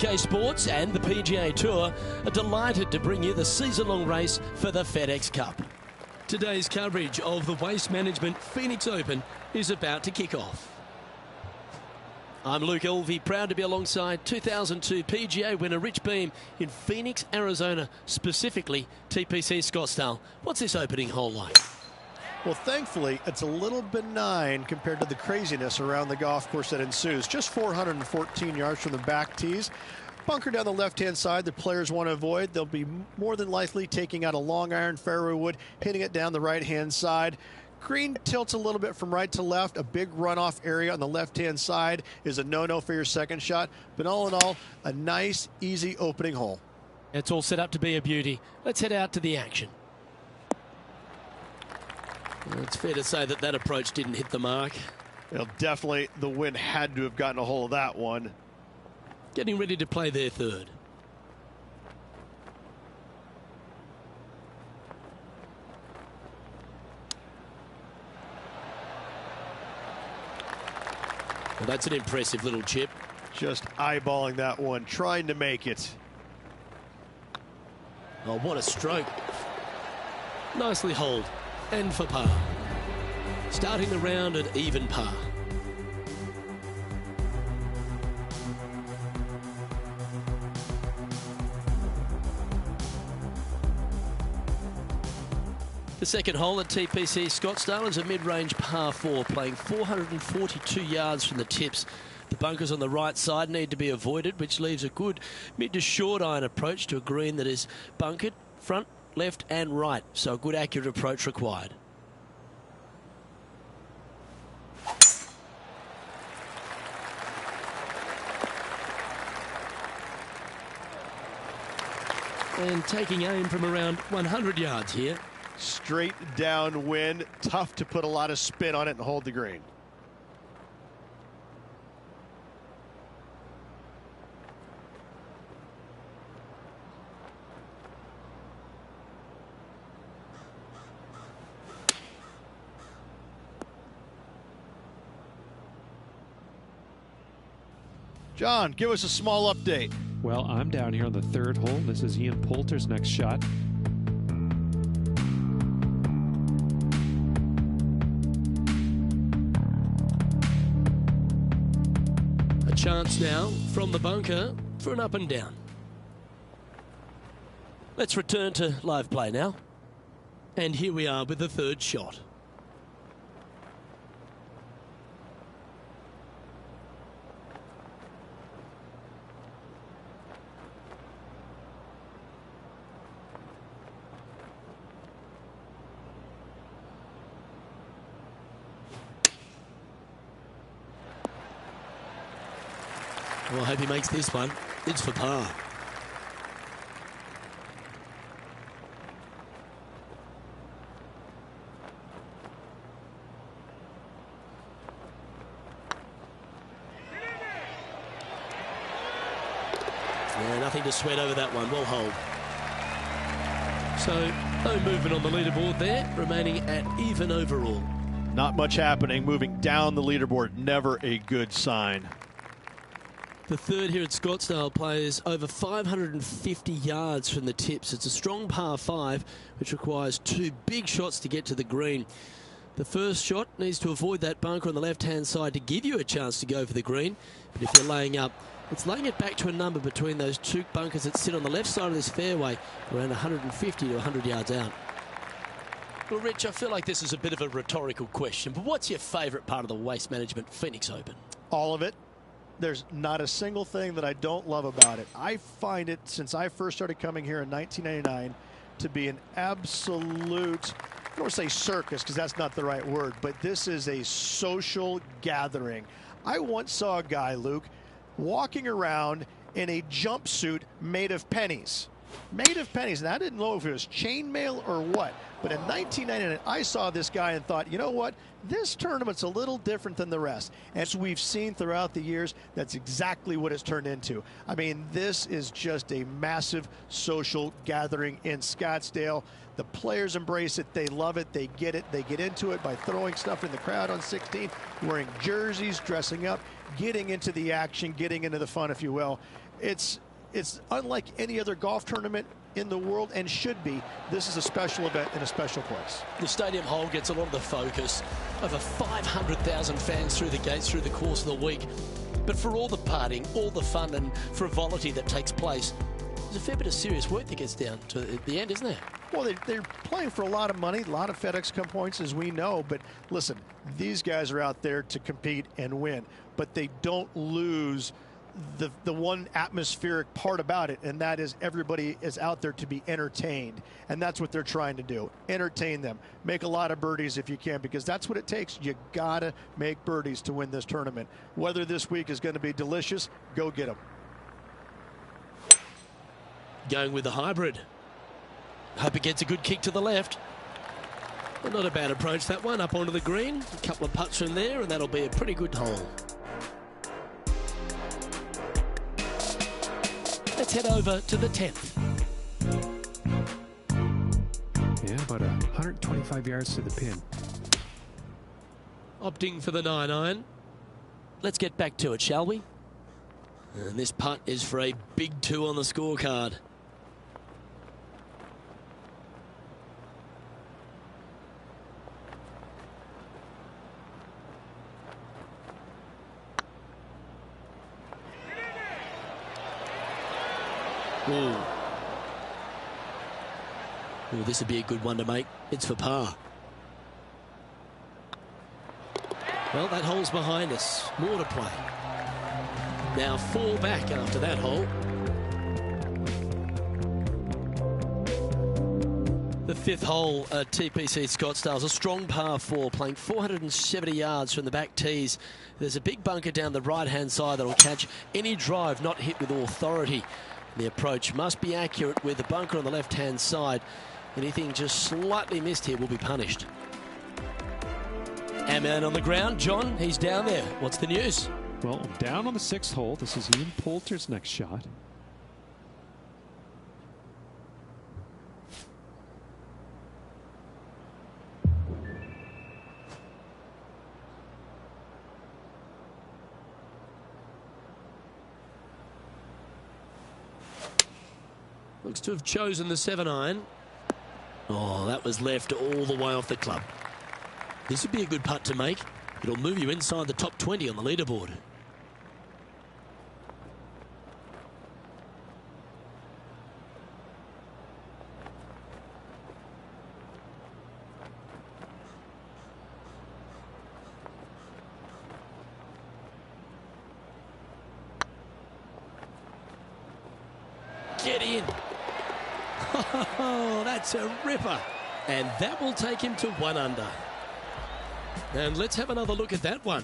UK Sports and the PGA Tour are delighted to bring you the season-long race for the FedEx Cup. Today's coverage of the Waste Management Phoenix Open is about to kick off. I'm Luke Elvey, proud to be alongside 2002 PGA winner Rich Beem in Phoenix, Arizona, specifically TPC Scottsdale. What's this opening hole like? Well, thankfully, it's a little benign compared to the craziness around the golf course that ensues. Just 414 yards from the back tees. Bunker down the left-hand side, the players want to avoid. They'll be more than likely taking out a long iron fairway wood, hitting it down the right-hand side. Green tilts a little bit from right to left. A big runoff area on the left-hand side is a no-no for your second shot. But all in all, a nice, easy opening hole. It's all set up to be a beauty. Let's head out to the action. Well, it's fair to say that that approach didn't hit the mark. Well, definitely the wind had to have gotten a hold of that one. Getting ready to play their third. Well, that's an impressive little chip. Just eyeballing that one, trying to make it. Oh, what a stroke. Nicely holed. And for par. Starting the round at even par. The second hole at TPC Scottsdale is a mid-range par 4, playing 442 yards from the tips. The bunkers on the right side need to be avoided, which leaves a good mid to short iron approach to a green that is bunkered front, left and right, so a good accurate approach required. And taking aim from around 100 yards here. Straight downwind, tough to put a lot of spin on it and hold the green. John, give us a small update. Well, I'm down here on the third hole. This is Ian Poulter's next shot. A chance now from the bunker for an up and down. Let's return to live play now. And here we are with the third shot. Well, I hope he makes this one. It's for par. Yeah, nothing to sweat over that one. Well hold. So, no movement on the leaderboard there, remaining at even overall. Not much happening, moving down the leaderboard, never a good sign. The third here at Scottsdale plays over 550 yards from the tips. It's a strong par 5, which requires 2 big shots to get to the green. The first shot needs to avoid that bunker on the left-hand side to give you a chance to go for the green. But if you're laying up, it's laying it back to a number between those 2 bunkers that sit on the left side of this fairway, around 150 to 100 yards out. Well, Rich, I feel like this is a bit of a rhetorical question, but what's your favourite part of the Waste Management Phoenix Open? All of it. There's not a single thing that I don't love about it. I find it, since I first started coming here in 1999, to be an absolute, I don't want to say circus because that's not the right word, but this is a social gathering. I once saw a guy, Luke, walking around in a jumpsuit made of pennies. Made of pennies. And I didn't know if it was chainmail or what. But in 1999, I saw this guy and thought, you know what? This tournament's a little different than the rest. As we've seen throughout the years, that's exactly what it's turned into. I mean, this is just a massive social gathering in Scottsdale. The players embrace it. They love it. They get it. They get into it by throwing stuff in the crowd on 16, wearing jerseys, dressing up, getting into the action, getting into the fun, if you will. It's unlike any other golf tournament in the world, and should be. This is a special event in a special place. The stadium hole gets a lot of the focus. Over 500,000 fans through the gates through the course of the week. But for all the partying, all the fun and frivolity that takes place, there's a fair bit of serious work that gets down to the end, isn't there? Well, they're playing for a lot of money, a lot of FedEx Cup points, as we know. But listen, these guys are out there to compete and win. But they don't lose the one atmospheric part about it, and that is everybody is out there to be entertained. And that's what they're trying to do. Entertain them. Make a lot of birdies if you can, because that's what it takes. You got to make birdies to win this tournament. Whether this week is going to be delicious, go get them. Going with the hybrid. Hope it gets a good kick to the left. But not a bad approach, that one, up onto the green. A couple of putts from there, and that'll be a pretty good hole. Let's head over to the 10th. Yeah, about 125 yards to the pin. Opting for the 9-iron. Let's get back to it, shall we? And this putt is for a big 2 on the scorecard. Ooh. Ooh, this would be a good one to make. It's for par. Well, that hole's behind us. More to play. Now 4 back after that hole. The 5th hole at TPC Scottsdale is a strong par 4, playing 470 yards from the back tees. There's a big bunker down the right-hand side that will catch any drive not hit with authority. The approach must be accurate with the bunker on the left-hand side. Anything just slightly missed here will be punished. Our man on the ground, John, he's down there. What's the news? Well, down on the 6th hole. This is Ian Poulter's next shot. Looks to have chosen the 7-iron. Oh, that was left all the way off the club. This would be a good putt to make. It'll move you inside the top 20 on the leaderboard. Get in. Oh, that's a ripper. And that will take him to 1 under. And let's have another look at that one.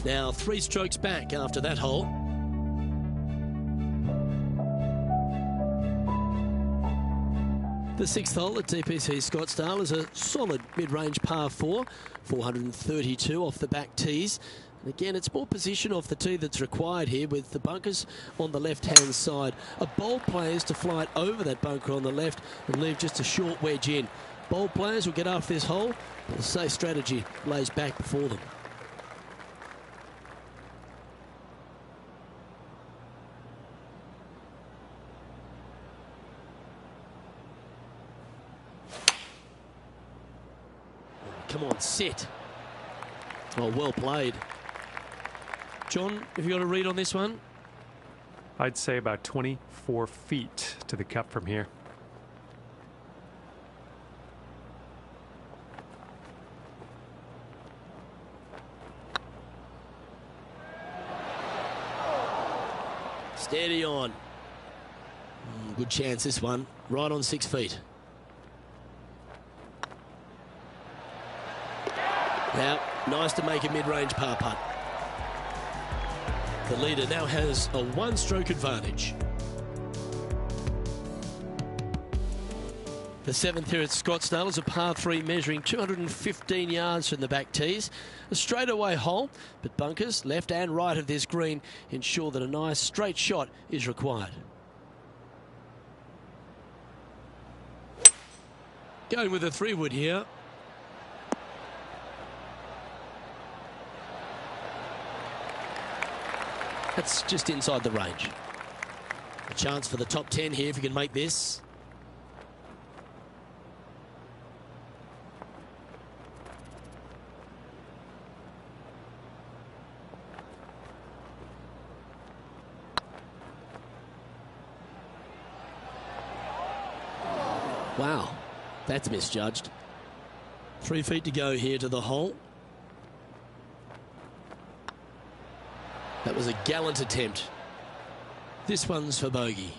Now 3 strokes back after that hole. The 6th hole at TPC Scottsdale is a solid mid-range par 4, 432 off the back tees. And again, it's more position off the tee that's required here, with the bunkers on the left-hand side. A bold player is to fly it over that bunker on the left and leave just a short wedge in. Bold players will get after this hole, but the safe strategy lays back before them. Come on, sit. Oh, well played. John, have you got a read on this one? I'd say about 24 feet to the cup from here. Steady on. Good chance this one. Right on 6 feet. Now, nice to make a mid-range par putt. The leader now has a 1-stroke advantage. The 7th here at Scottsdale is a par 3 measuring 215 yards from the back tees. A straightaway hole, but bunkers left and right of this green ensure that a nice straight shot is required. Going with a 3-wood here. That's just inside the range. A chance for the top 10 here if you can make this. Wow, that's misjudged. 3 feet to go here to the hole. That was a gallant attempt. This one's for bogey.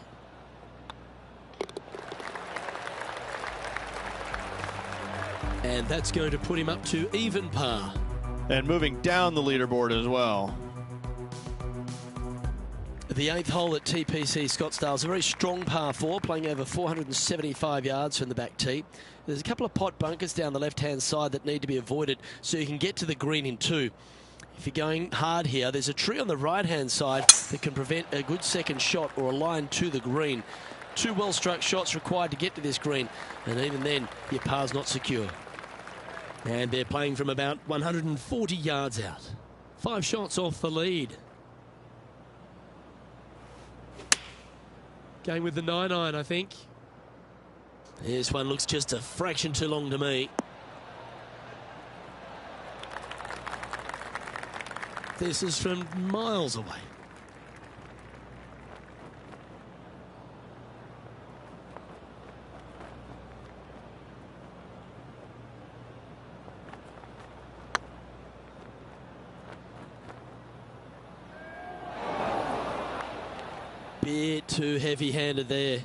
And that's going to put him up to even par. And moving down the leaderboard as well. The 8th hole at TPC Scottsdale is a very strong par 4, playing over 475 yards from the back tee. There's a couple of pot bunkers down the left-hand side that need to be avoided so you can get to the green in 2. If you're going hard here, there's a tree on the right-hand side that can prevent a good second shot or a line to the green. 2 well-struck shots required to get to this green, and even then, your par's not secure. And they're playing from about 140 yards out. 5 shots off the lead. Going with the 9-iron, I think. This one looks just a fraction too long to me. This is from miles away. Bit too heavy-handed there.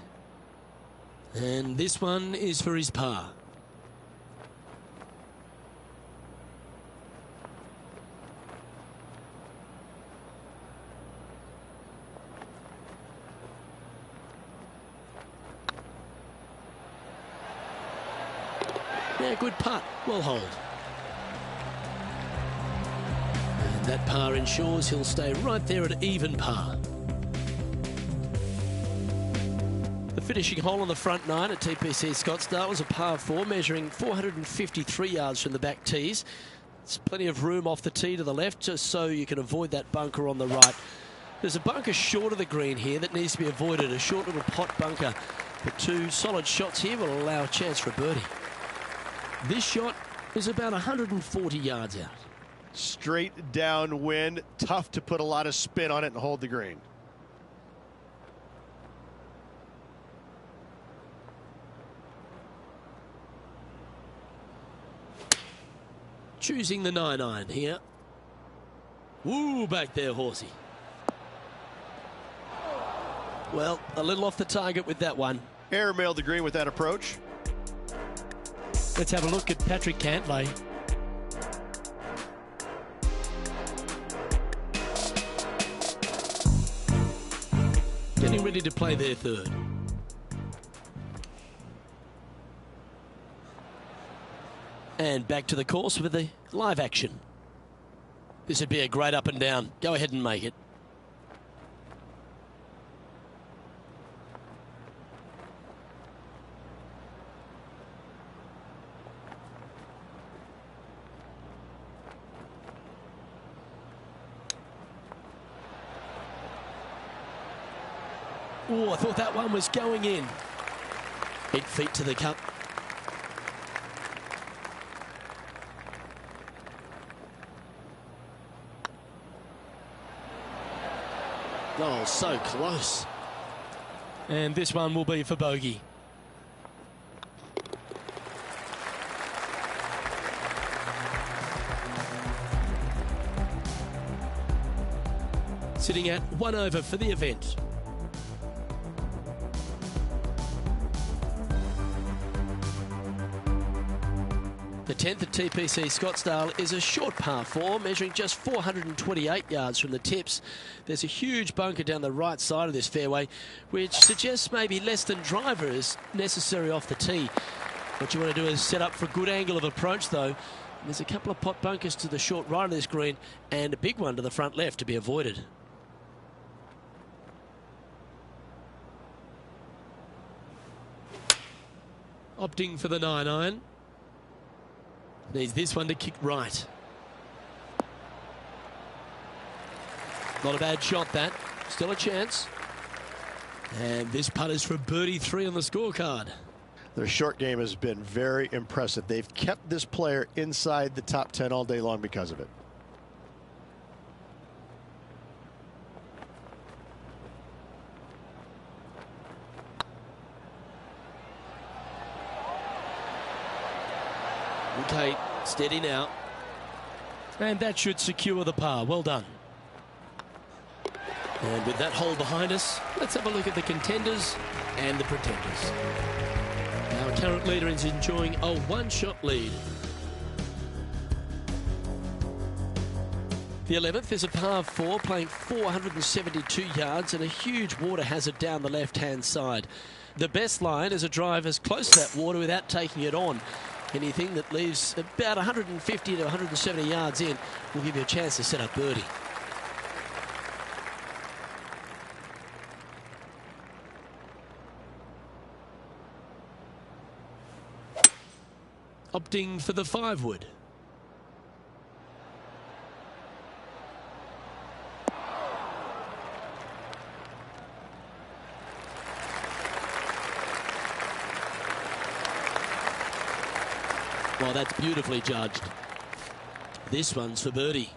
And this one is for his par. Yeah, good putt. Well hold. And that par ensures he'll stay right there at even par. The finishing hole on the front 9 at TPC Scottsdale was a par 4 measuring 453 yards from the back tees. There's plenty of room off the tee to the left just so you can avoid that bunker on the right. There's a bunker short of the green here that needs to be avoided, a short little pot bunker. But 2 solid shots here will allow a chance for a birdie. This shot is about 140 yards out. Straight downwind, tough to put a lot of spin on it and hold the green. Choosing the 9-iron here. Woo, back there, horsey. Well, a little off the target with that one. Airmailed the green with that approach. Let's have a look at Patrick Cantlay. Getting ready to play their 3rd. And back to the course with the live action. This would be a great up and down. Go ahead and make it. Oh, I thought that one was going in. 8 feet to the cup. Oh, so close. And this one will be for bogey. Sitting at 1 over for the event. The 10th at TPC Scottsdale is a short par 4, measuring just 428 yards from the tips. There's a huge bunker down the right side of this fairway, which suggests maybe less than driver is necessary off the tee. What you want to do is set up for a good angle of approach, though. There's a couple of pot bunkers to the short right of this green and a big one to the front left to be avoided. Opting for the 9-iron. Needs this one to kick right. Not a bad shot, that. Still a chance. And this putt is for birdie 3 on the scorecard. Their short game has been very impressive. They've kept this player inside the top 10 all day long because of it. Okay, steady now. And that should secure the par. Well done. And with that hole behind us, let's have a look at the contenders and the pretenders. Our current leader is enjoying a one-shot lead. The 11th is a par 4, playing 472 yards and a huge water hazard down the left-hand side. The best line is a drive as close to that water without taking it on. Anything that leaves about 150 to 170 yards in will give you a chance to set up birdie. Opting for the 5-wood. Well, that's beautifully judged. This one's for birdie.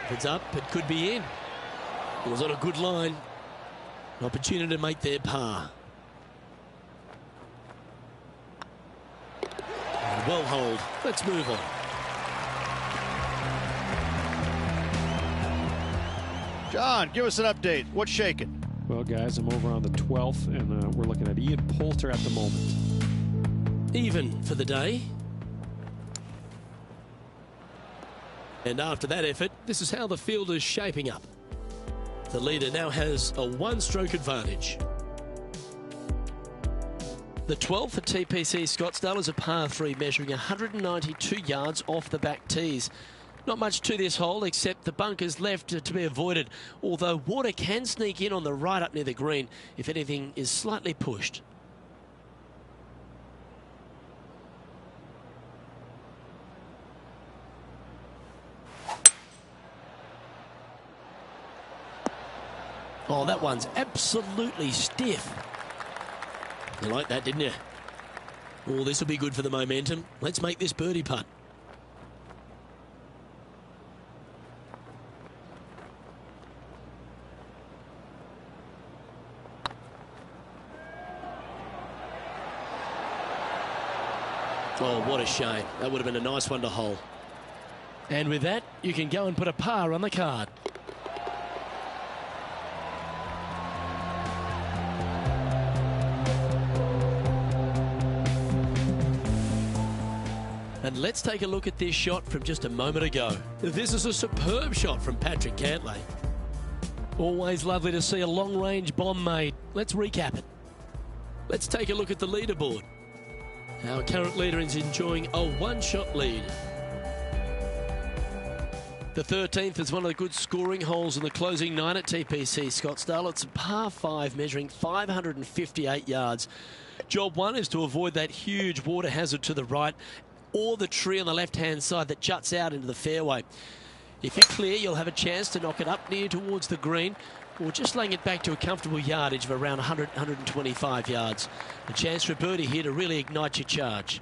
If it's up, it could be in. It was on a good line. An opportunity to make their par. And well hold. Let's move on. John, give us an update. What's shaking? Well, guys, I'm over on the 12th, and we're looking at Ian Poulter at the moment. Even for the day. And after that effort, this is how the field is shaping up. The leader now has a one-stroke advantage. The 12th at TPC Scottsdale is a par 3, measuring 192 yards off the back tees. Not much to this hole except the bunkers left to be avoided, although water can sneak in on the right up near the green if anything is slightly pushed. Oh, that one's absolutely stiff. You like that, didn't you? Oh, this will be good for the momentum. Let's make this birdie putt. Oh, what a shame. That would have been a nice one to hole. And with that, you can go and put a par on the card. And let's take a look at this shot from just a moment ago. This is a superb shot from Patrick Cantlay. Always lovely to see a long-range bomb made. Let's recap it. Let's take a look at the leaderboard. Our current leader is enjoying a one-shot lead. The 13th is one of the good scoring holes in the closing 9 at TPC Scottsdale. It's a par 5 measuring 558 yards. Job 1 is to avoid that huge water hazard to the right or the tree on the left-hand side that juts out into the fairway. If you're clear, you'll have a chance to knock it up near towards the green, or just laying it back to a comfortable yardage of around 100, 125 yards. A chance for a birdie here to really ignite your charge.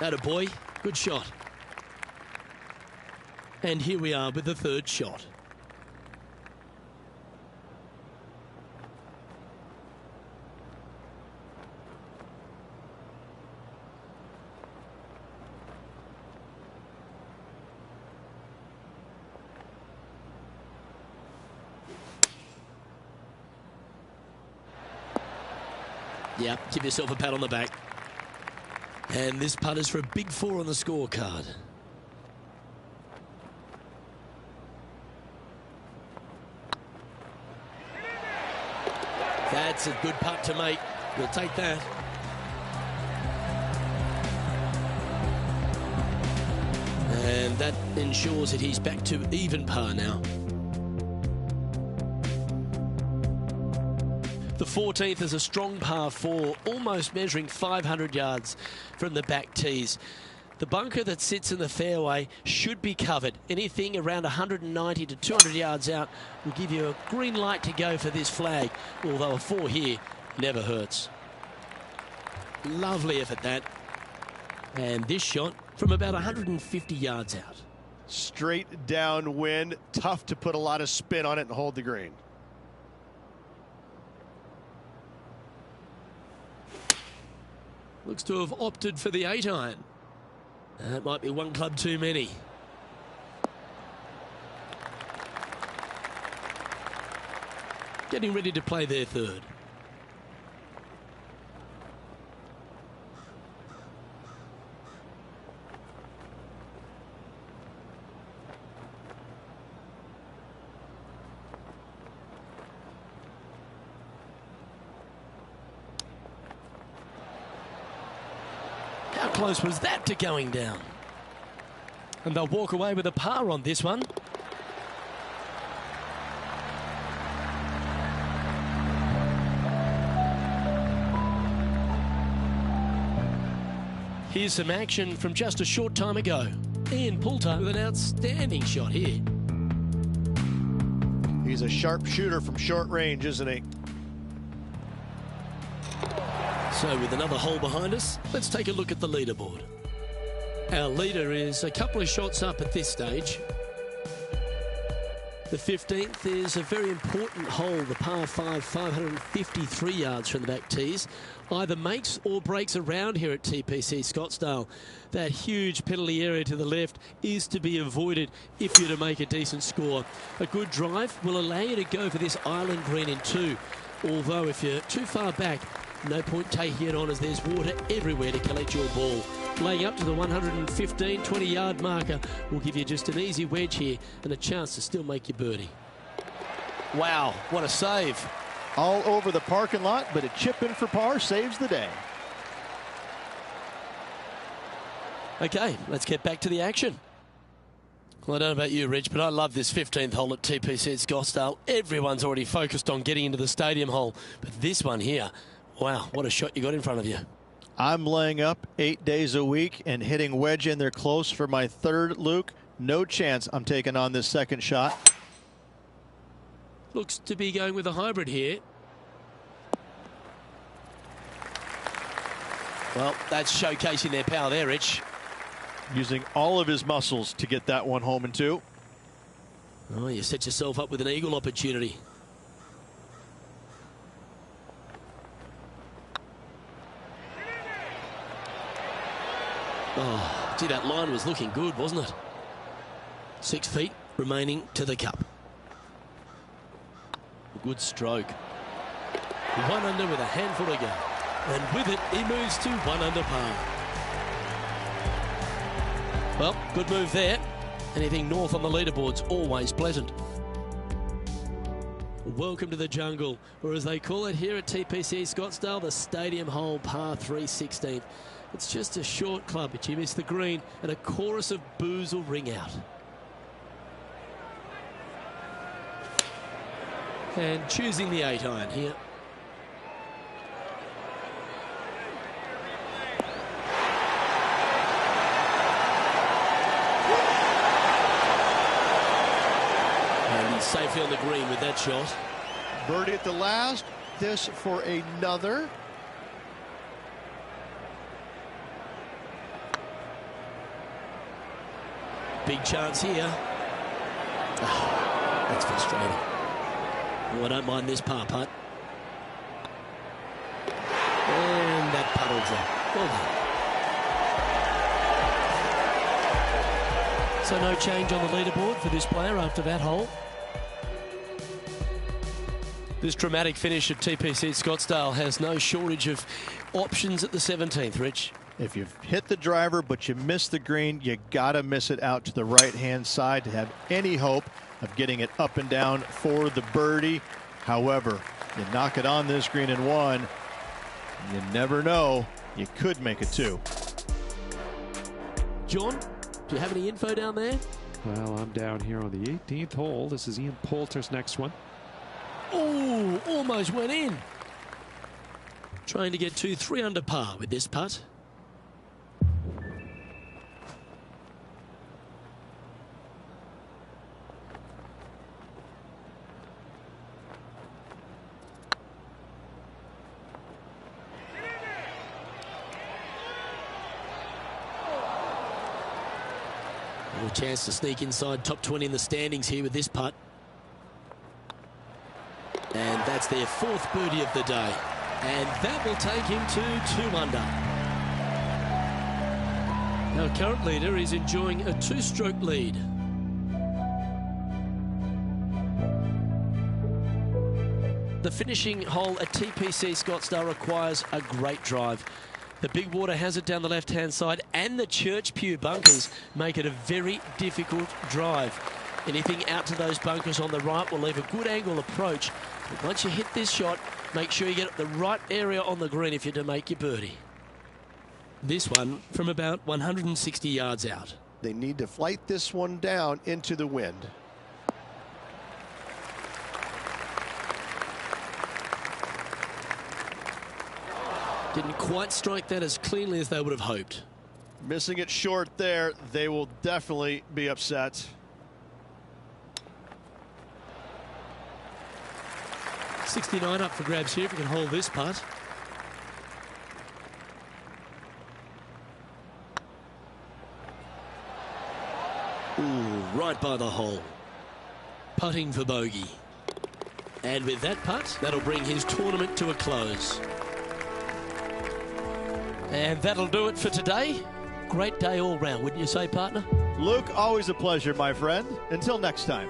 Atta boy, good shot. And here we are with the third shot. Yeah, give yourself a pat on the back. And this putt is for a big 4 on the scorecard. That's a good putt to make. We'll take that. And that ensures that he's back to even par now. The 14th is a strong par 4, almost measuring 500 yards from the back tees. The bunker that sits in the fairway should be covered. Anything around 190 to 200 yards out will give you a green light to go for this flag, although a 4 here never hurts. Lovely effort, that. And this shot from about 150 yards out. Straight downwind, tough to put a lot of spin on it and hold the green. Looks to have opted for the 8-iron. That might be one club too many. Getting ready to play their third. How close was that to going down? And they'll walk away with a par on this one. Here's some action from just a short time ago. Ian Poulter with an outstanding shot here. He's a sharp shooter from short range, isn't he? So with another hole behind us, let's take a look at the leaderboard. Our leader is a couple of shots up at this stage. The 15th is a very important hole, the par 5, 553 yards from the back tees. Either makes or breaks around here at TPC Scottsdale. That huge penalty area to the left is to be avoided if you're to make a decent score. A good drive will allow you to go for this island green in 2. Although if you're too far back, no point taking it on as there's water everywhere to collect your ball. Laying up to the 115, 20-yard marker will give you just an easy wedge here and a chance to still make your birdie. Wow, what a save. All over the parking lot, but a chip in for par saves the day. Okay, let's get back to the action. Well, I don't know about you, Rich, but I love this 15th hole at TPC at Scottsdale. Everyone's already focused on getting into the stadium hole, but this one here, wow, what a shot you got in front of you. I'm laying up 8 days a week and hitting wedge in there close for my third, Luke. No chance I'm taking on this second shot. Looks to be going with a hybrid here. Well, that's showcasing their power there, Rich. Using all of his muscles to get that one home in 2. Oh, you set yourself up with an eagle opportunity. Oh, gee, that line was looking good, wasn't it? 6 feet remaining to the cup. Good stroke. 1 under with a handful to go. And with it, he moves to 1 under par. Well, good move there. Anything north on the leaderboard's always pleasant. Welcome to the jungle, or as they call it here at TPC Scottsdale, the stadium hole par 3 16th. It's just a short club, but you miss the green, and a chorus of boos will ring out. And choosing the 8-iron here. And he's safely on the green with that shot. Birdie at the last. This for another. Big chance here. Oh, that's frustrating. Oh, I don't mind this par putt. And that putt will drop. Well done. So no change on the leaderboard for this player after that hole. This dramatic finish at TPC Scottsdale has no shortage of options at the 17th, Rich. If you've hit the driver but you miss the green, you gotta miss it out to the right-hand side to have any hope of getting it up and down for the birdie. However, you knock it on this green in one, you never know, you could make it two. John, do you have any info down there? Well, I'm down here on the 18th hole. This is Ian Poulter's next one. Oh, almost went in. Trying to get 2-3 under par with this putt. A chance to sneak inside top 20 in the standings here with this putt. And that's their 4th birdie of the day. And that will take him to 2 under. Our current leader is enjoying a 2-stroke lead. The finishing hole at TPC Scottsdale requires a great drive. The big water has it down the left-hand side, and the Church Pew bunkers make it a very difficult drive. Anything out to those bunkers on the right will leave a good angle approach. But once you hit this shot, make sure you get the right area on the green if you're to make your birdie. This one from about 160 yards out. They need to flight this one down into the wind. Didn't quite strike that as cleanly as they would have hoped. Missing it short there, they will definitely be upset. .69 up for grabs here if we can hold this putt. Ooh, right by the hole. Putting for bogey. And with that putt, that'll bring his tournament to a close. And that'll do it for today. Great day all round, wouldn't you say, partner? Luke, always a pleasure, my friend. Until next time.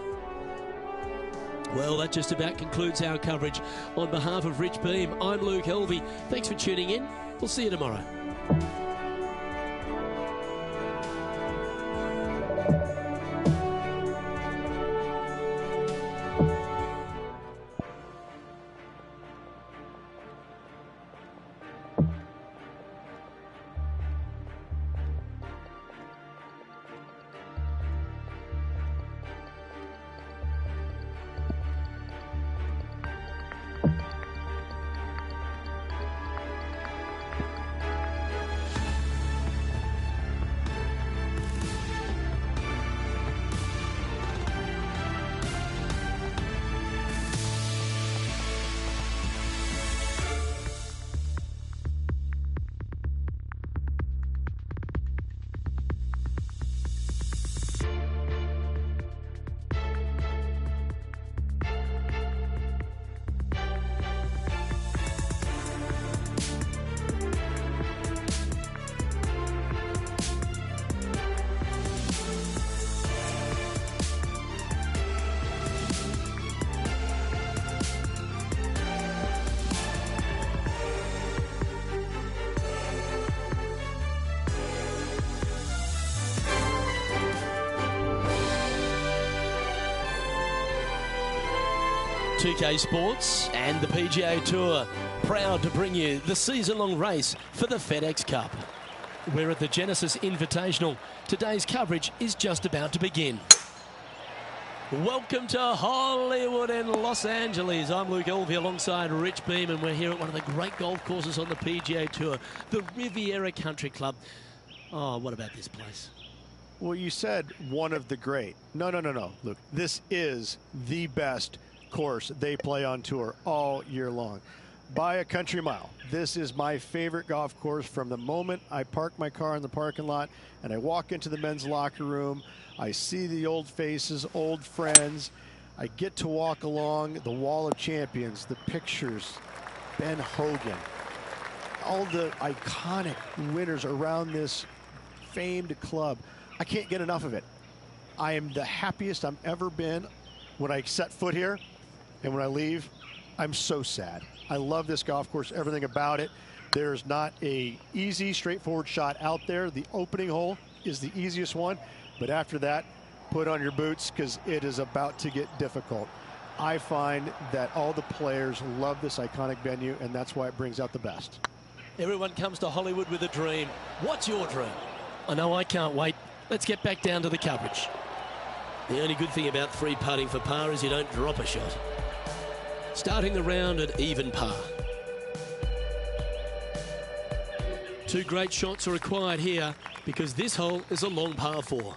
Well, that just about concludes our coverage. On behalf of Rich Beam, I'm Luke Helvey. Thanks for tuning in. We'll see you tomorrow. TK Sports and the PGA Tour proud to bring you the season-long race for the FedEx Cup. We're at the Genesis Invitational. Today's coverage is just about to begin. Welcome to Hollywood and Los Angeles. I'm Luke Helvey alongside Rich Beam, and we're here at one of the great golf courses on the PGA Tour, the Riviera Country Club. Oh, what about this place? Well, you said one of the great. No. Look, this is the best course they play on tour all year long. By a country mile. This is my favorite golf course from the moment I park my car in the parking lot and I walk into the men's locker room. I see the old faces, old friends. I get to walk along the Wall of Champions, the pictures, Ben Hogan, all the iconic winners around this famed club. I can't get enough of it. I am the happiest I've ever been when I set foot here, and when I leave, I'm so sad. I love this golf course, everything about it. There's not a easy, straightforward shot out there. The opening hole is the easiest one, but after that, put on your boots because it is about to get difficult. I find that all the players love this iconic venue, and that's why it brings out the best. Everyone comes to Hollywood with a dream. What's your dream? I know I can't wait. Let's get back down to the coverage. The only good thing about free putting for par is you don't drop a shot. Starting the round at even par. Two great shots are required here because this hole is a long par 4.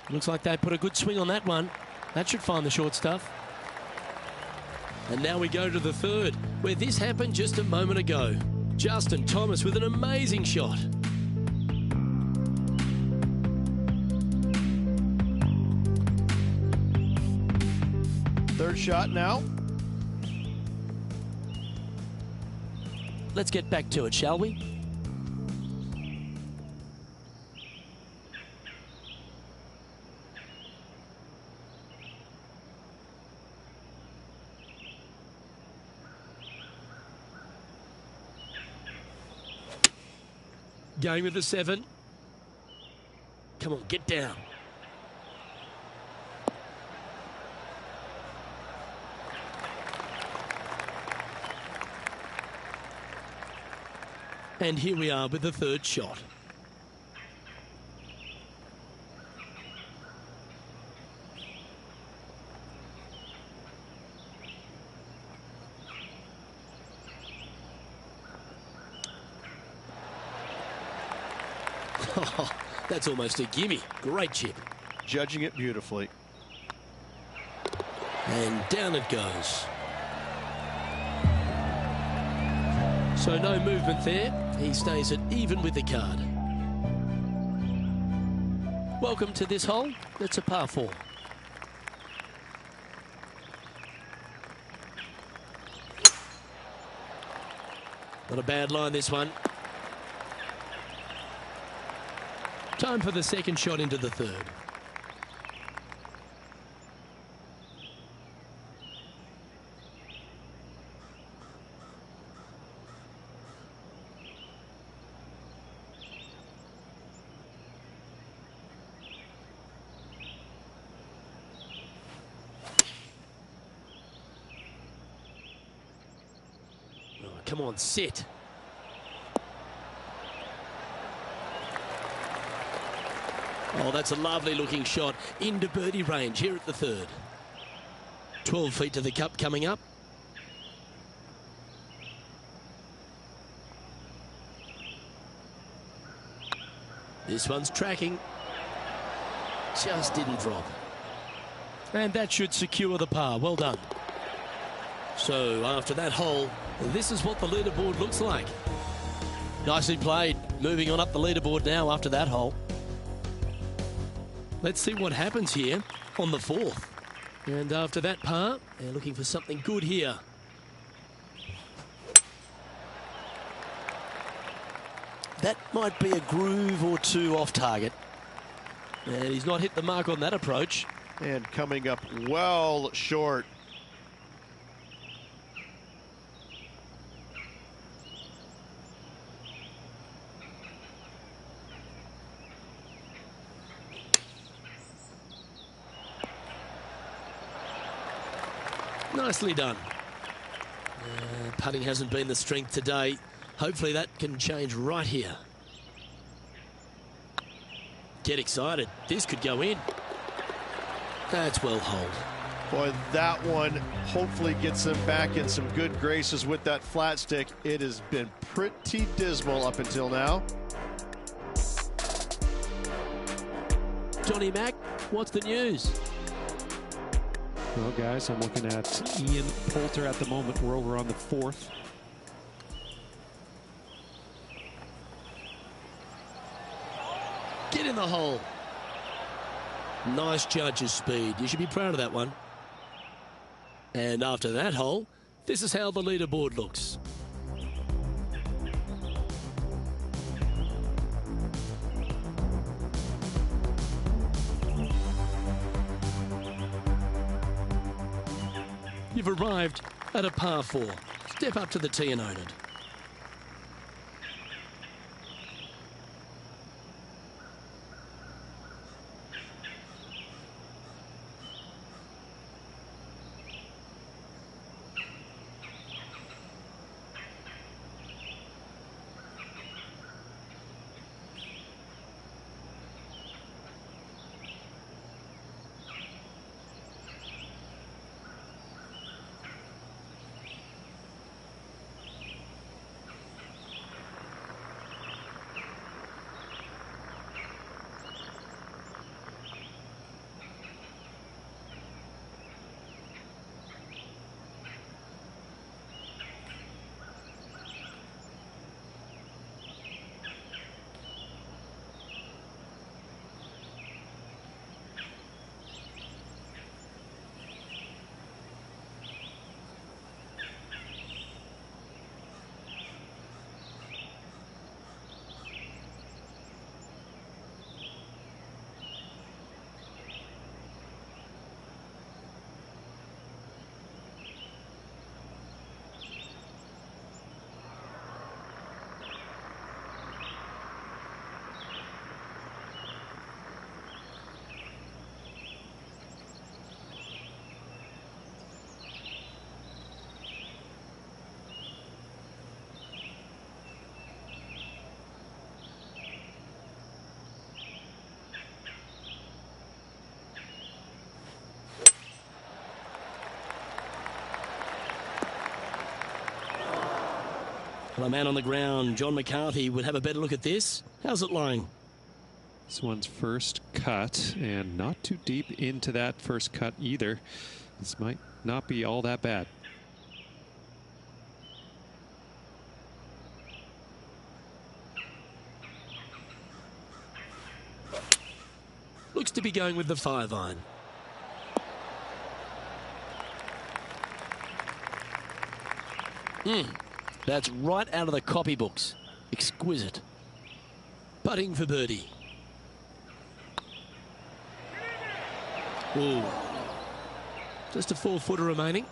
Looks like they put a good swing on that one. That should find the short stuff. And now we go to the third, where this happened just a moment ago. Justin Thomas with an amazing shot. Third shot now. Let's get back to it, shall we? Going with the 7. Come on, get down. And here we are with the third shot. Oh, that's almost a gimme. Great chip. Judging it beautifully. And down it goes. So no movement there. He stays at even with the card. Welcome to this hole. It's a par 4. Not a bad line, this one. Time for the second shot into the third. Oh, come on, sit. Oh, that's a lovely looking shot into birdie range here at the third. 12 feet to the cup coming up. This one's tracking. Just didn't drop. And that should secure the par. Well done. So after that hole, this is what the leaderboard looks like. Nicely played. Moving on up the leaderboard now after that hole. Let's see what happens here on the fourth. And after that par, they're looking for something good here. That might be a groove or two off target. And he's not hit the mark on that approach. And coming up well short. Nicely done. Putting hasn't been the strength today. Hopefully that can change right here. Get excited. This could go in. That's well holed. Boy, that one hopefully gets them back in some good graces with that flat stick. It has been pretty dismal up until now. Johnny Mack, what's the news? Well, guys, I'm looking at Ian Poulter at the moment. We're over on the fourth. Get in the hole. Nice judge's speed. You should be proud of that one. And after that hole, this is how the leaderboard looks. you've arrived at a par 4. Step up to the tee and own it. Well, a man on the ground, John McCarthy, would have a better look at this. How's it lying? This one's first cut, and not too deep into that first cut either. This might not be all that bad. Looks to be going with the 5-iron. That's right out of the copybooks. Exquisite. Putting for birdie. Ooh. Just a 4-footer remaining.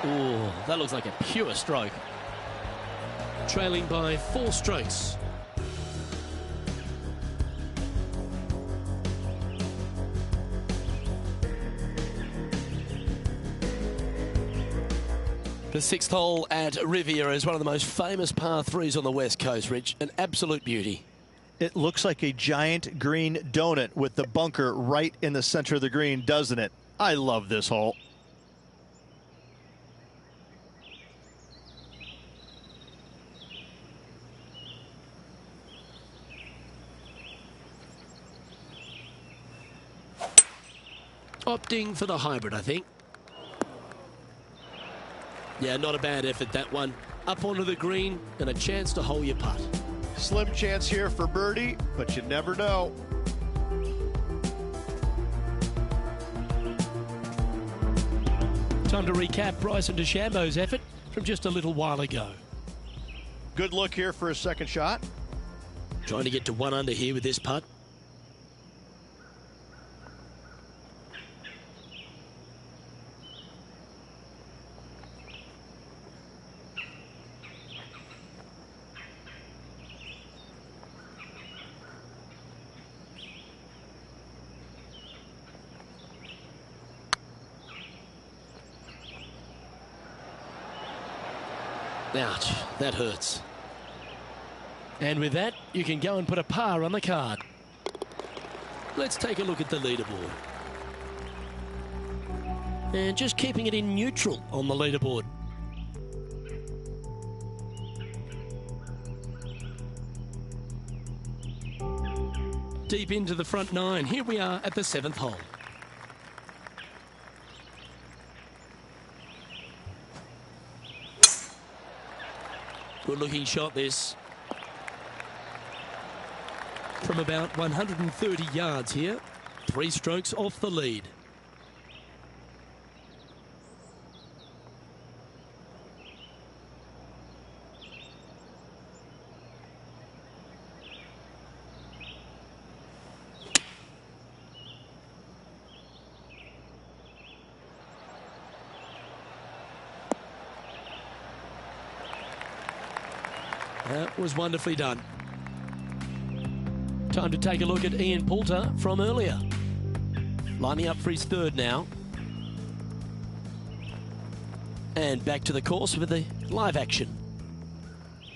Ooh, that looks like a pure stroke. Trailing by 4 strokes. The 6th hole at Riviera is one of the most famous par 3s on the West Coast, Rich. An absolute beauty. It looks like a giant green donut with the bunker right in the center of the green, doesn't it? I love this hole. Opting for the hybrid, I think. Yeah, not a bad effort, that one. Up onto the green and a chance to hole your putt. Slim chance here for birdie, but you never know. Time to recap Bryson DeChambeau's effort from just a little while ago. Good look here for a second shot. Trying to get to 1 under here with this putt. Ouch, that hurts. And with that, you can go and put a par on the card. Let's take a look at the leaderboard. And just keeping it in neutral on the leaderboard. Deep into the front 9. Here we are at the 7th hole. Good looking shot this. From about 130 yards here. 3 strokes off the lead. That was wonderfully done. Time to take a look at Ian Poulter from earlier. Lining up for his third now. And back to the course with the live action.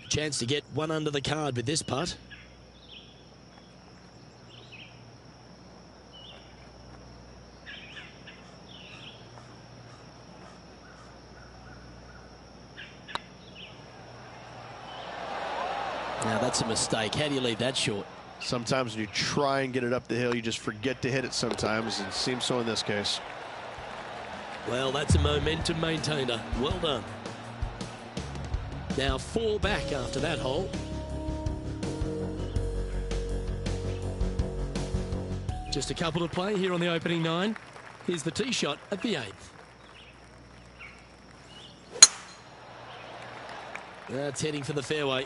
Chance to get one under the card with this putt. Now that's a mistake. How do you leave that short? Sometimes when you try and get it up the hill, you just forget to hit it sometimes, and it seems so in this case. Well, that's a momentum maintainer. Well done. Now 4 back after that hole. Just a couple to play here on the opening 9. Here's the tee shot at the 8th. That's heading for the fairway.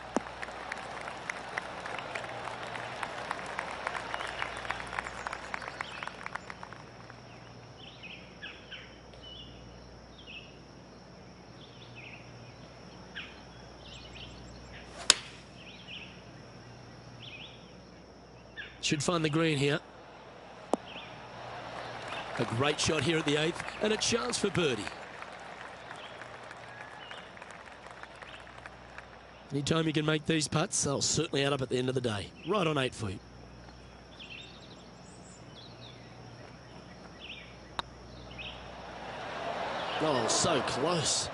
Should find the green here. A great shot here at the 8th, and a chance for birdie. Anytime you can make these putts, they'll certainly add up at the end of the day. Right on 8 feet. Oh, so close.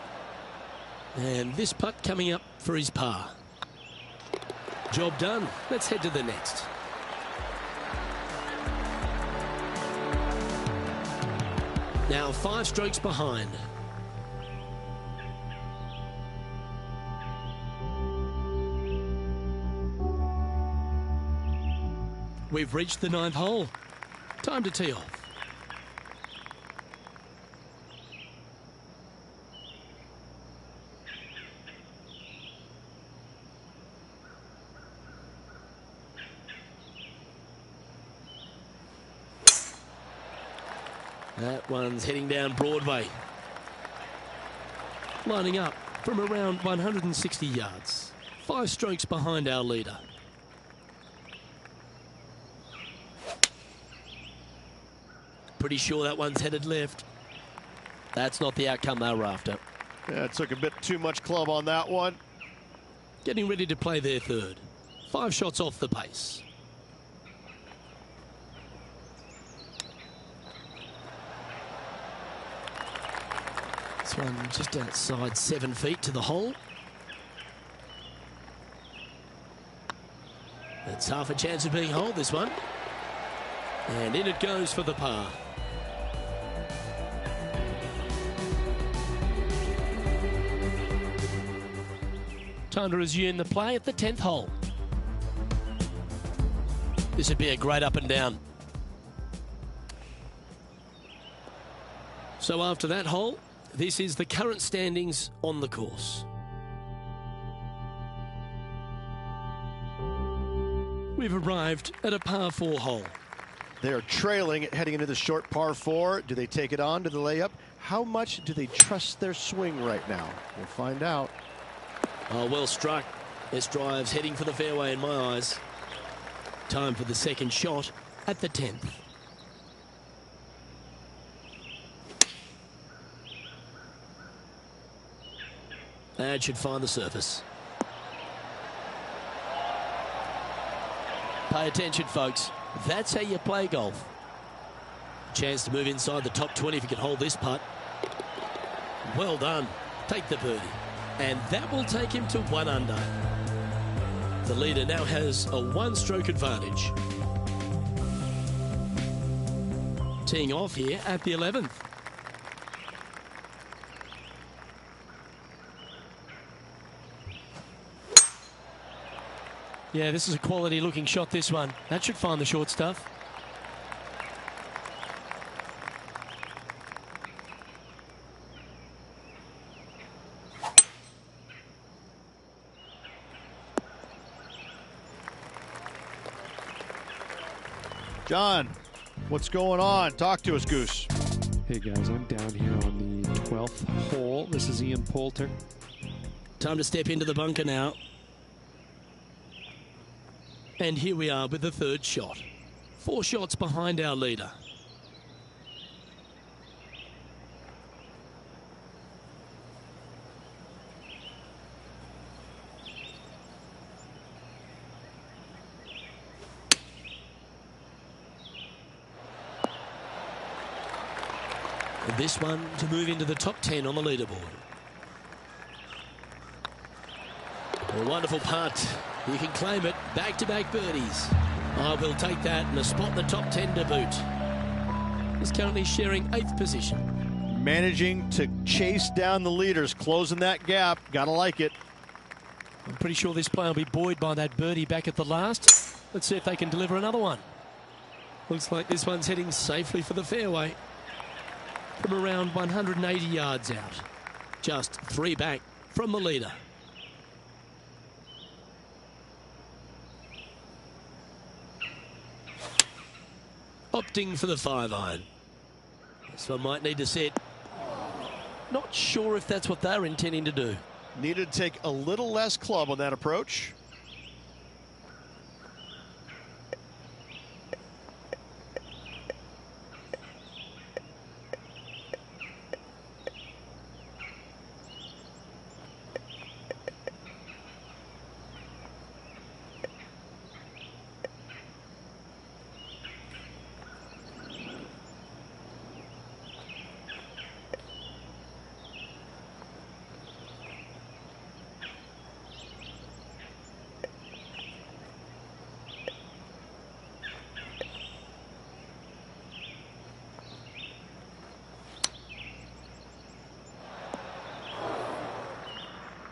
And this putt coming up for his par. Job done. Let's head to the next. Now 5 strokes behind. We've reached the 9th hole. Time to tee off. That one's heading down Broadway. Lining up from around 160 yards. 5 strokes behind our leader. Pretty sure that one's headed left. That's not the outcome they were after. Yeah, it took a bit too much club on that one. Getting ready to play their third. 5 shots off the pace. This one just outside 7 feet to the hole. That's half a chance of being holed, this one. And in it goes for the par. Time to resume the play at the 10th hole. This would be a great up and down. So after that hole, this is the current standings on the course. We've arrived at a par 4 hole. They are trailing heading into the short par 4. Do they take it on? Do they lay up? How much do they trust their swing right now? We'll find out. Oh, well struck. This drive's heading for the fairway in my eyes. Time for the second shot at the 10th. That should find the surface. Pay attention, folks. That's how you play golf. Chance to move inside the top 20 if you can hold this putt. Well done. Take the birdie. And that will take him to 1 under. The leader now has a 1-stroke advantage. Teeing off here at the 11th. Yeah, this is a quality looking shot, this one. That should find the short stuff. John, what's going on? Talk to us, Goose. Hey guys, I'm down here on the 12th hole. This is Ian Poulter. Time to step into the bunker now. And here we are with the third shot. 4 shots behind our leader. And this one to move into the top 10 on the leaderboard. A wonderful putt. You can claim it. Back-to-back birdies. Oh, we'll take that, and a spot in the top 10 to boot. He's currently sharing 8th position. Managing to chase down the leaders, closing that gap. Gotta like it. I'm pretty sure this player will be buoyed by that birdie back at the last. Let's see if they can deliver another one. Looks like this one's heading safely for the fairway from around 180 yards out. Just 3 back from the leader. Opting for the 5-iron. This one might need to set. Not sure if that's what they're intending to do. Needed to take a little less club on that approach.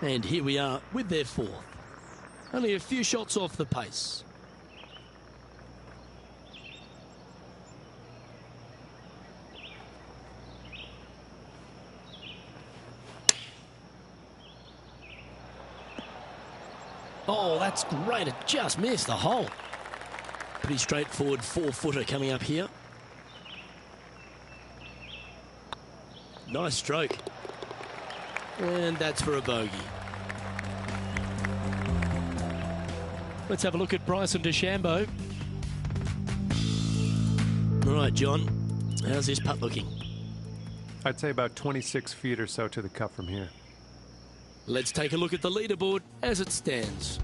And here we are with their 4th. Only a few shots off the pace. Oh, that's great. It just missed the hole. Pretty straightforward 4-footer coming up here. Nice stroke. And that's for a bogey. Let's have a look at Bryson DeChambeau. All right, John, how's this putt looking? I'd say about 26 feet or so to the cup from here. Let's take a look at the leaderboard as it stands.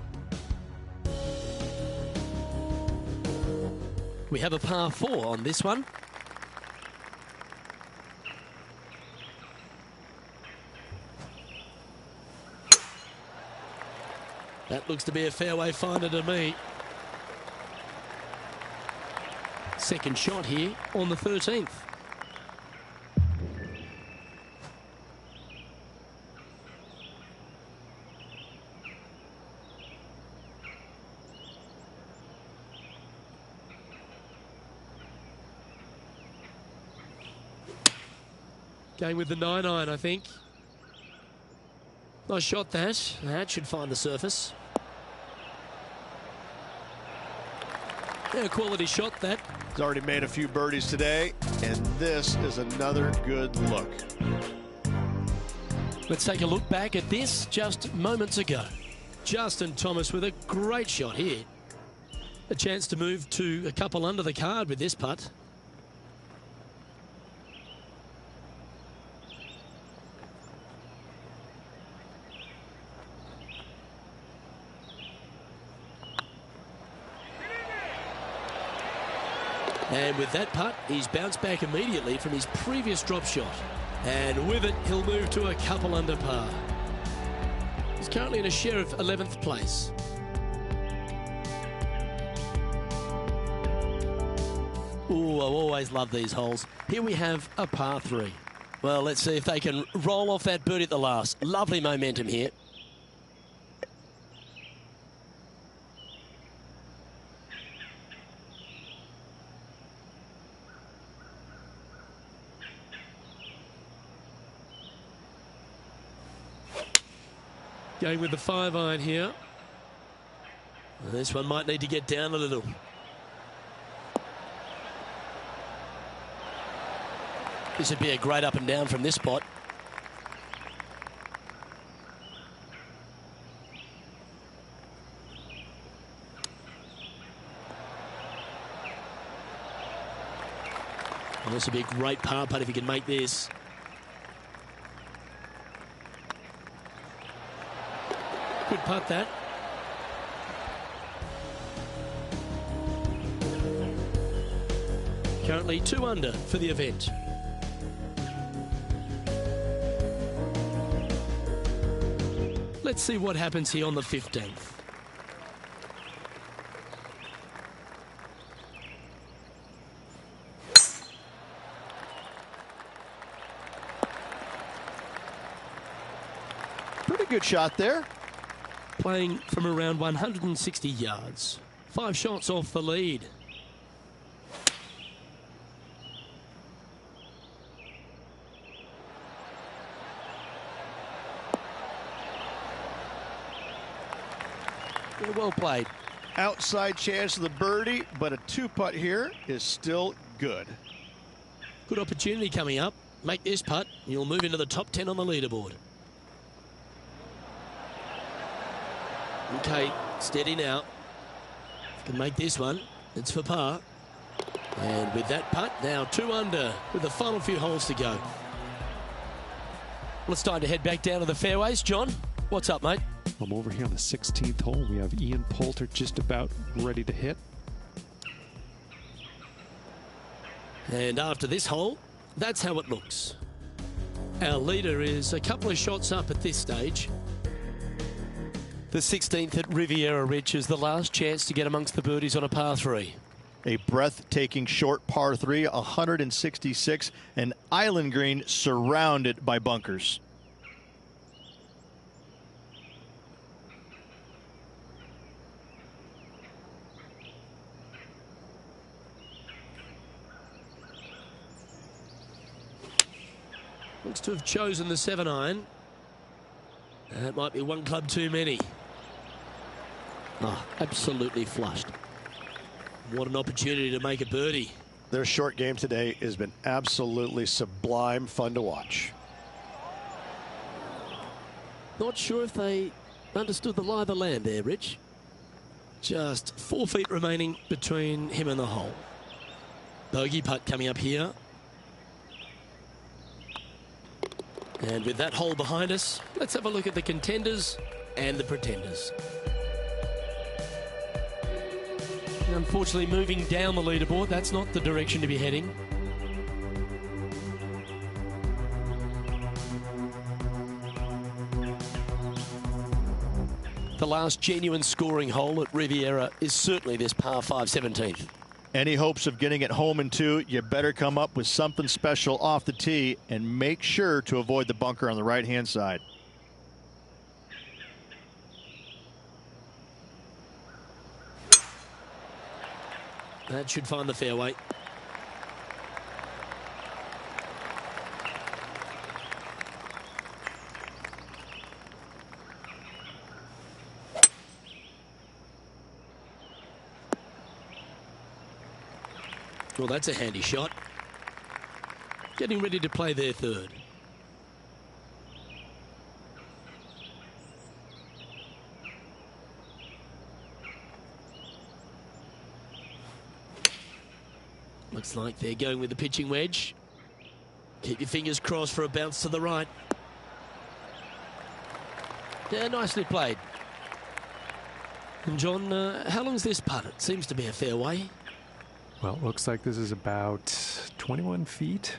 We have a par 4 on this one. That looks to be a fairway finder to me. Second shot here on the 13th. Going with the 9-iron, I think. Nice shot that. That should find the surface. Yeah, quality shot that. He's already made a few birdies today, and this is another good look. Let's take a look back at this just moments ago. Justin Thomas with a great shot here. A chance to move to a couple under the card with this putt. And with that putt, he's bounced back immediately from his previous drop shot. And with it, he'll move to a couple under par. He's currently in a share of 11th place. Ooh, I always love these holes. Here we have a par 3. Well, let's see if they can roll off that birdie at the last. Lovely momentum here. Going with the 5-iron here. This one might need to get down a little. This would be a great up and down from this spot. This will be a great par putt if he can make this. Good putt, that. Currently 2 under for the event. Let's see what happens here on the 15th. Pretty good shot there. Playing from around 160 yards. 5 shots off the lead. Well played. Outside chance of the birdie, but a 2-putt here is still good. Good opportunity coming up. Make this putt, you'll move into the top 10 on the leaderboard. Okay, steady now. Can make this one. It's for par. And with that putt, now 2 under with the final few holes to go. Well, it's time to head back down to the fairways. John, what's up, mate? I'm over here on the 16th hole. We have Ian Poulter just about ready to hit. And after this hole, that's how it looks. Our leader is a couple of shots up at this stage. The 16th at Riviera Ridge is the last chance to get amongst the birdies on a par 3. A breathtaking short par 3, 166, an island green surrounded by bunkers. Looks to have chosen the 7-iron. That might be one club too many. Oh, absolutely flushed. What an opportunity to make a birdie. Their short game today has been absolutely sublime fun to watch. Not sure if they understood the lie of the land there, Rich. Just 4 feet remaining between him and the hole. Bogey putt coming up here. And with that hole behind us, let's have a look at the contenders and the pretenders. Unfortunately, moving down the leaderboard, that's not the direction to be heading. The last genuine scoring hole at Riviera is certainly this par 5 17th. Any hopes of getting it home in 2, you better come up with something special off the tee and make sure to avoid the bunker on the right-hand side. That should find the fairway. Well, that's a handy shot. Getting ready to play their 3rd. Looks like they're going with the pitching wedge. Keep your fingers crossed for a bounce to the right. Yeah, nicely played. And John, how long is this putt? It seems to be a fair way. Well, it looks like this is about 21 feet.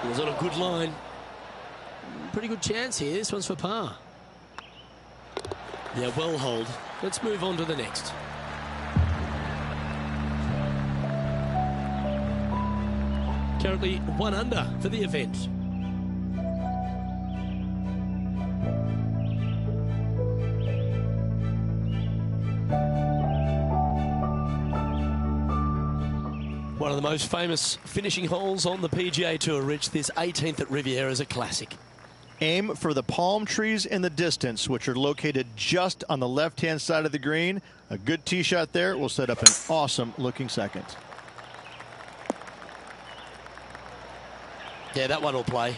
It was on a good line. Pretty good chance here. This one's for par. Yeah, well hold. Let's move on to the next. Currently 1 under for the event. One of the most famous finishing holes on the PGA Tour, Rich. This 18th at Riviera is a classic. Aim for the palm trees in the distance, which are located just on the left-hand side of the green. A good tee shot there will set up an awesome-looking second. Yeah, that one will play.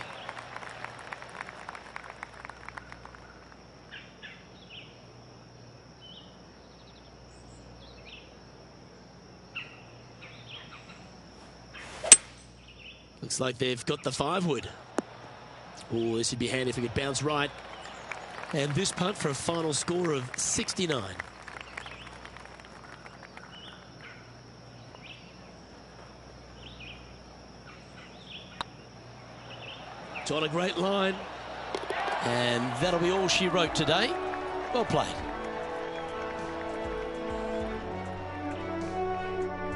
Looks like they've got the 5-wood. Oh, this would be handy if it could bounce right. And this putt for a final score of 69. It's on a great line. And that'll be all she wrote today. Well played.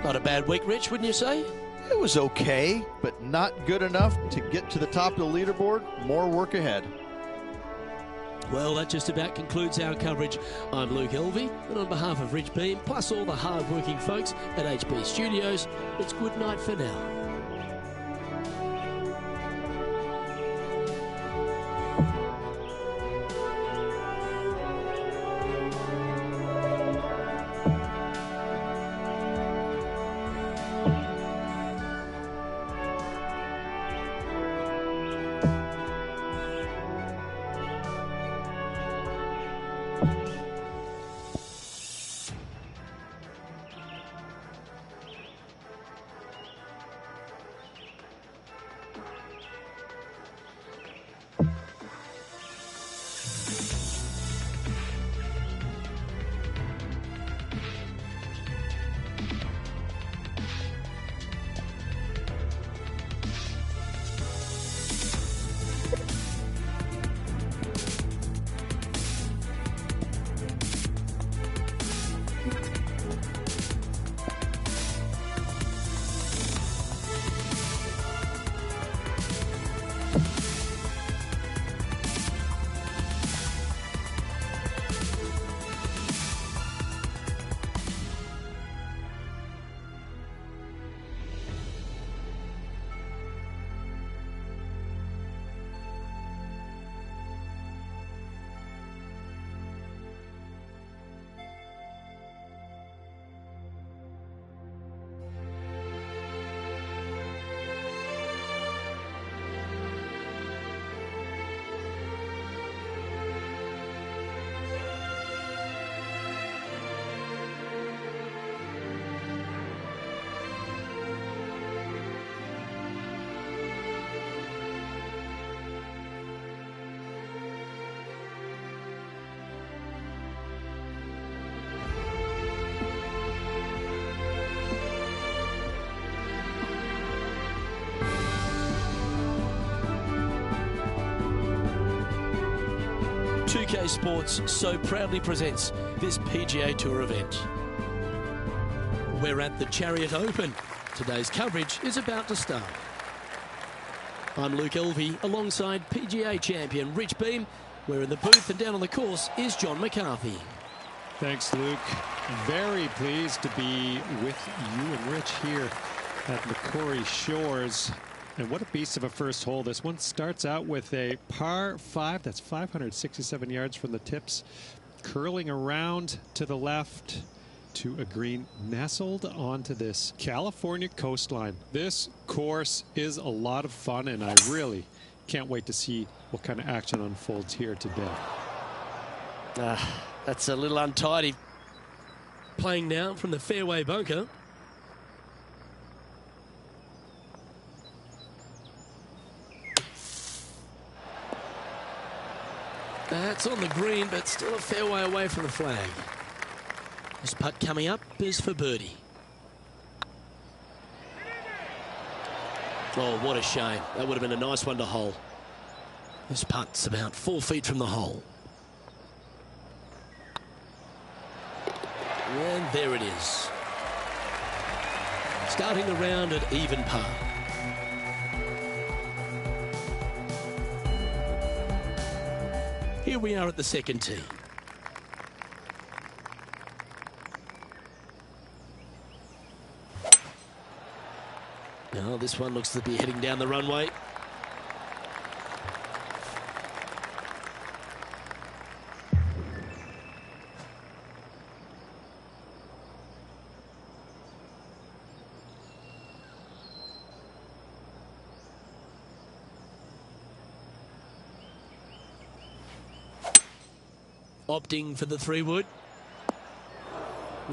Not a bad week, Rich, wouldn't you say? It was okay, but not good enough to get to the top of the leaderboard. More work ahead. Well, that just about concludes our coverage. I'm Luke Elvey, and on behalf of Rich Beam, plus all the hard-working folks at HB Studios, it's good night for now. UK Sports so proudly presents this PGA Tour event. We're at the Chariot Open. Today's coverage is about to start. I'm Luke Elvey alongside PGA champion Rich Beam. We're in the booth, and down on the course is John McCarthy. Thanks, Luke. Very pleased to be with you and Rich here at Macquarie Shores. And what a beast of a first hole. This one starts out with a par 5. That's 567 yards from the tips. Curling around to the left to a green nestled onto this California coastline. This course is a lot of fun, and I really can't wait to see what kind of action unfolds here today. That's a little untidy. Playing down from the fairway bunker. That's on the green, but still a fair way away from the flag. This putt coming up is for birdie. Oh, what a shame. That would have been a nice one to hole. This putt's about 4 feet from the hole. And there it is. Starting the round at even par. Here we are at the second tee. Now this one looks to be heading down the runway. Opting for the 3-wood.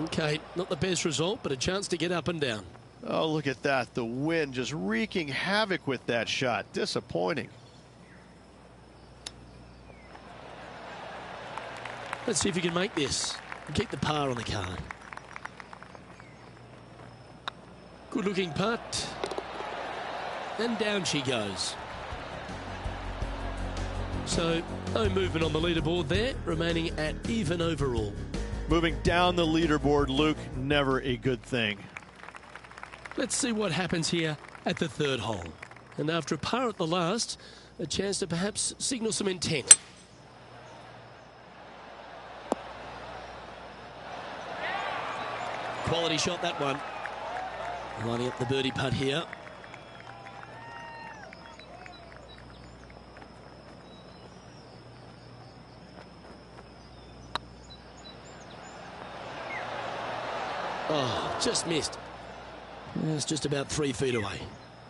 Okay, not the best result, but a chance to get up and down. Oh, look at that. The wind just wreaking havoc with that shot. Disappointing. Let's see if you can make this and keep the par on the card. Good looking putt. And down she goes. So no movement on the leaderboard there, remaining at even overall. Moving down the leaderboard, Luke, never a good thing. Let's see what happens here at the third hole. And after a par at the last, a chance to perhaps signal some intent. Quality shot, that one. Lining up the birdie putt here. Oh, just missed. It's just about 3 feet away.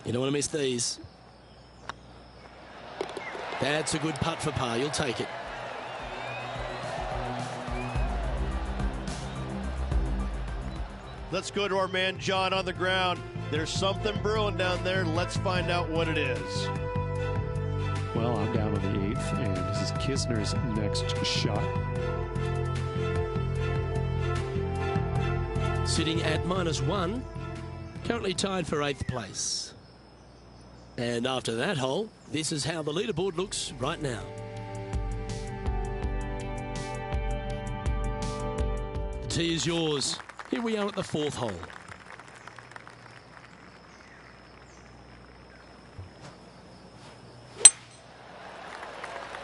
You don't want to miss these. That's a good putt for par. You'll take it. Let's go to our man John on the ground. There's something brewing down there. Let's find out what it is. Well, I'm down on the 8th, and this is Kisner's next shot. Sitting at -1, currently tied for 8th place. And after that hole, this is how the leaderboard looks right now. The tee is yours. Here we are at the 4th hole.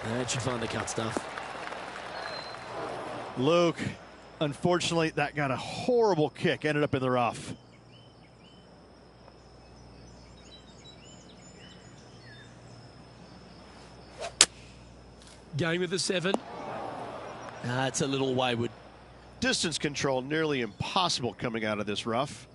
That should find the cut stuff. Luke, unfortunately, that got a horrible kick. Ended up in the rough. Going with the 7. It's a little wayward. Distance control nearly impossible coming out of this rough.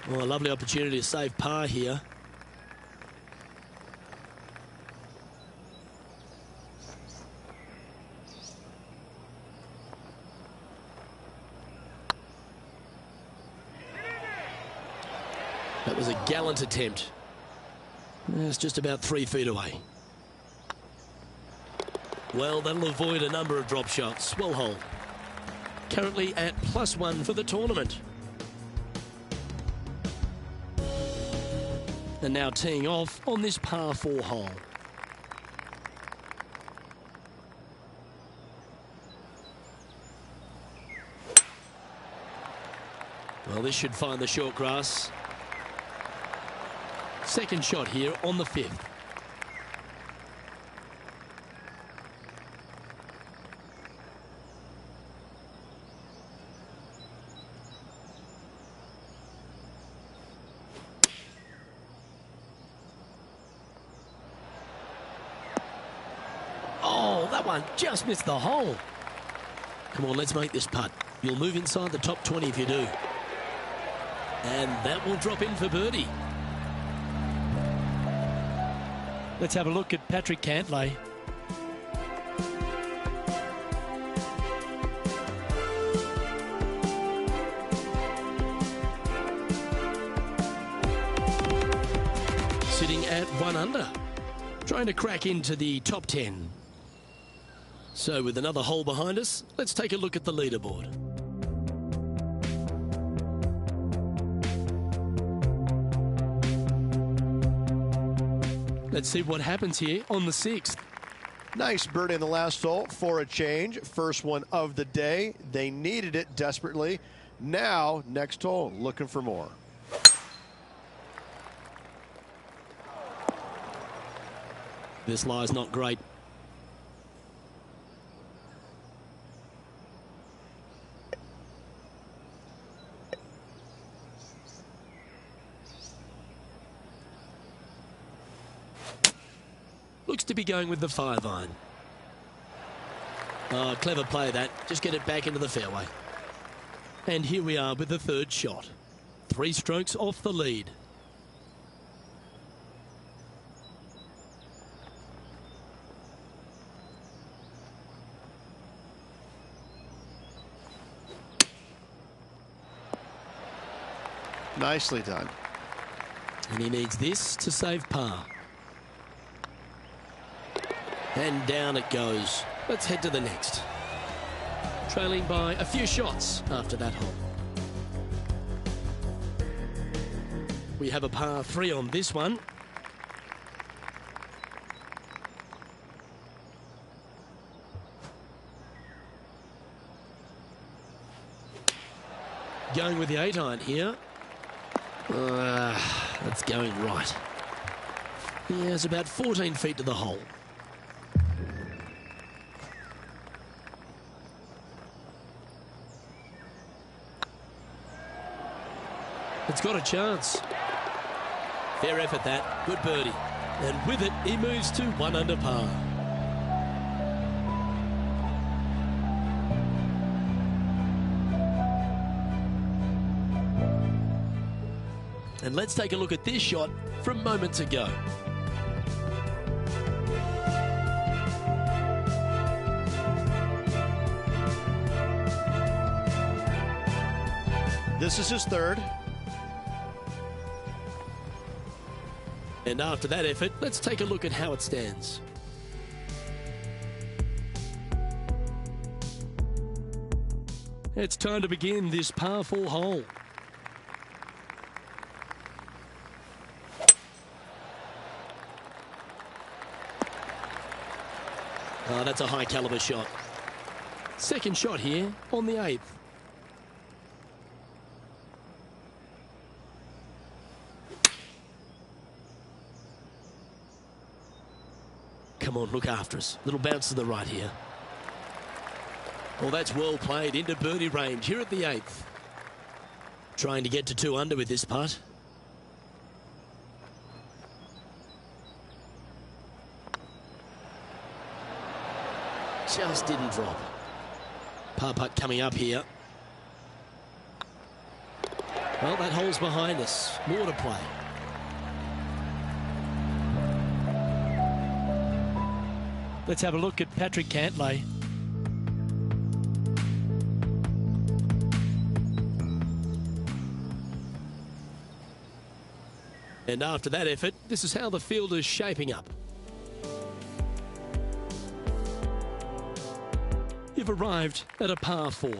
Well, a lovely opportunity to save par here. That was a gallant attempt. It's just about 3 feet away. Well, that'll avoid a number of drop shots. Well hole. Currently at +1 for the tournament. And now teeing off on this par 4 hole. Well, this should find the short grass. Second shot here on the 5th. Oh, that one just missed the hole. Come on, let's make this putt. You'll move inside the top 20 if you do. And that will drop in for birdie. Let's have a look at Patrick Cantlay. Sitting at 1 under, trying to crack into the top 10. So with another hole behind us, let's take a look at the leaderboard. Let's see what happens here on the 6th. Nice birdie in the last hole for a change. First one of the day. They needed it desperately. Now, next hole, looking for more. This lie's not great. Looks to be going with the 5-iron. Oh, clever play that. Just get it back into the fairway. And here we are with the 3rd shot. 3 strokes off the lead. Nicely done. And he needs this to save par. And down it goes. Let's head to the next. Trailing by a few shots after that hole. We have a par 3 on this one. Going with the 8-iron here. That's going right. Yeah, it's about 14 feet to the hole. It's got a chance. Fair effort that. Good birdie. And with it, he moves to 1 under par. And let's take a look at this shot from moments ago. This is his third. And after that effort, let's take a look at how it stands. It's time to begin this par 4 hole. Oh, that's a high caliber shot. Second shot here on the 8th. Come on, look after us. Little bounce to the right here. Well, that's well played into birdie range here at the 8th. Trying to get to 2 under with this putt. Just didn't drop. Par putt coming up here. Well, that hole's behind us. More to play. Let's have a look at Patrick Cantlay. And after that effort, this is how the field is shaping up. You've arrived at a par 4.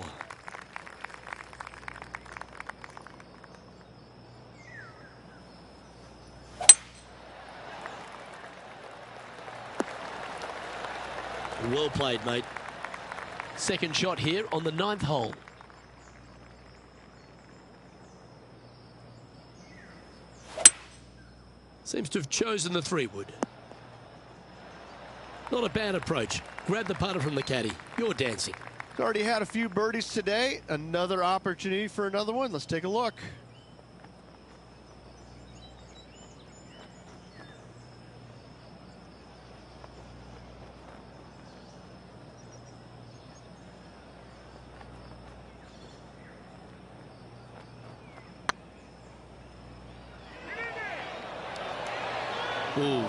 Well played, mate. Second shot here on the 9th hole. Seems to have chosen the 3-wood. Not a bad approach. Grab the putter from the caddy. You're dancing. He's already had a few birdies today. Another opportunity for another one. Let's take a look. Ooh.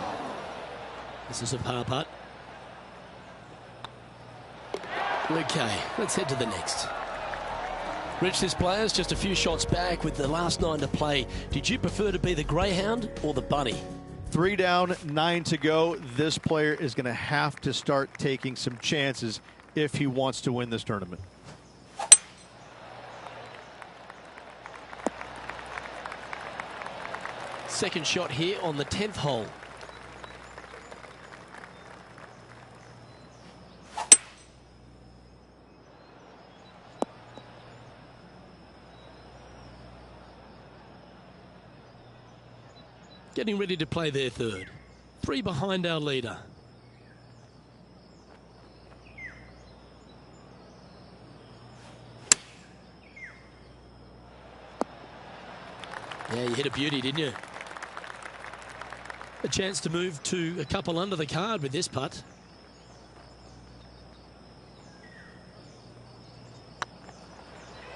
This is a par putt. Okay, let's head to the next. Rich, this player's just a few shots back with the last 9 to play. Did you prefer to be the greyhound or the bunny? 3 down, 9 to go. This player is going to have to start taking some chances if he wants to win this tournament. Second shot here on the 10th hole. Getting ready to play their third. 3 behind our leader. Yeah, you hit a beauty, didn't you? A chance to move to a couple under the card with this putt.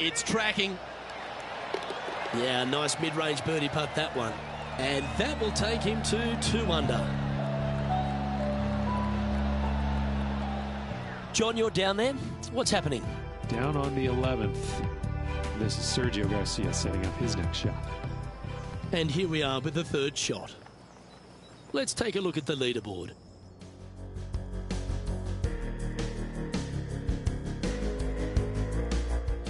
It's tracking. Yeah, nice mid-range birdie putt, that one. And that will take him to 2 under. John, you're down there. What's happening? Down on the 11th. This is Sergio Garcia setting up his next shot. And here we are with the third shot. Let's take a look at the leaderboard.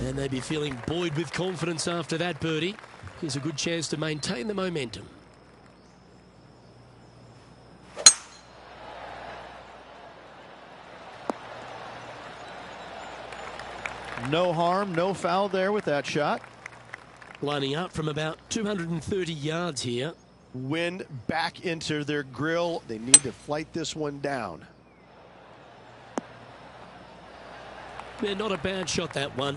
And they'd be feeling buoyed with confidence after that birdie. Here's a good chance to maintain the momentum. No harm, no foul there with that shot. Lining up from about 230 yards here. Wind back into their grill. They need to flight this one down. Yeah, not a bad shot, that one.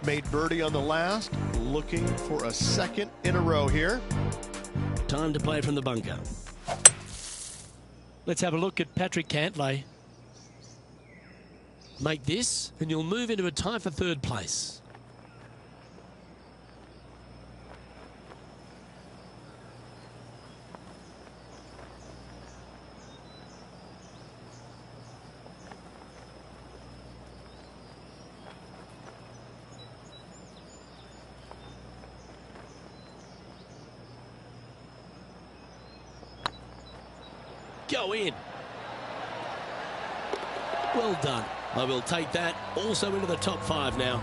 Made birdie on the last. Looking for a second in a row here. Time to play from the bunker. Let's have a look at Patrick Cantlay. Make this, and you'll move into a tie for third place. Go in. Well done. I will take that also into the top 5 now.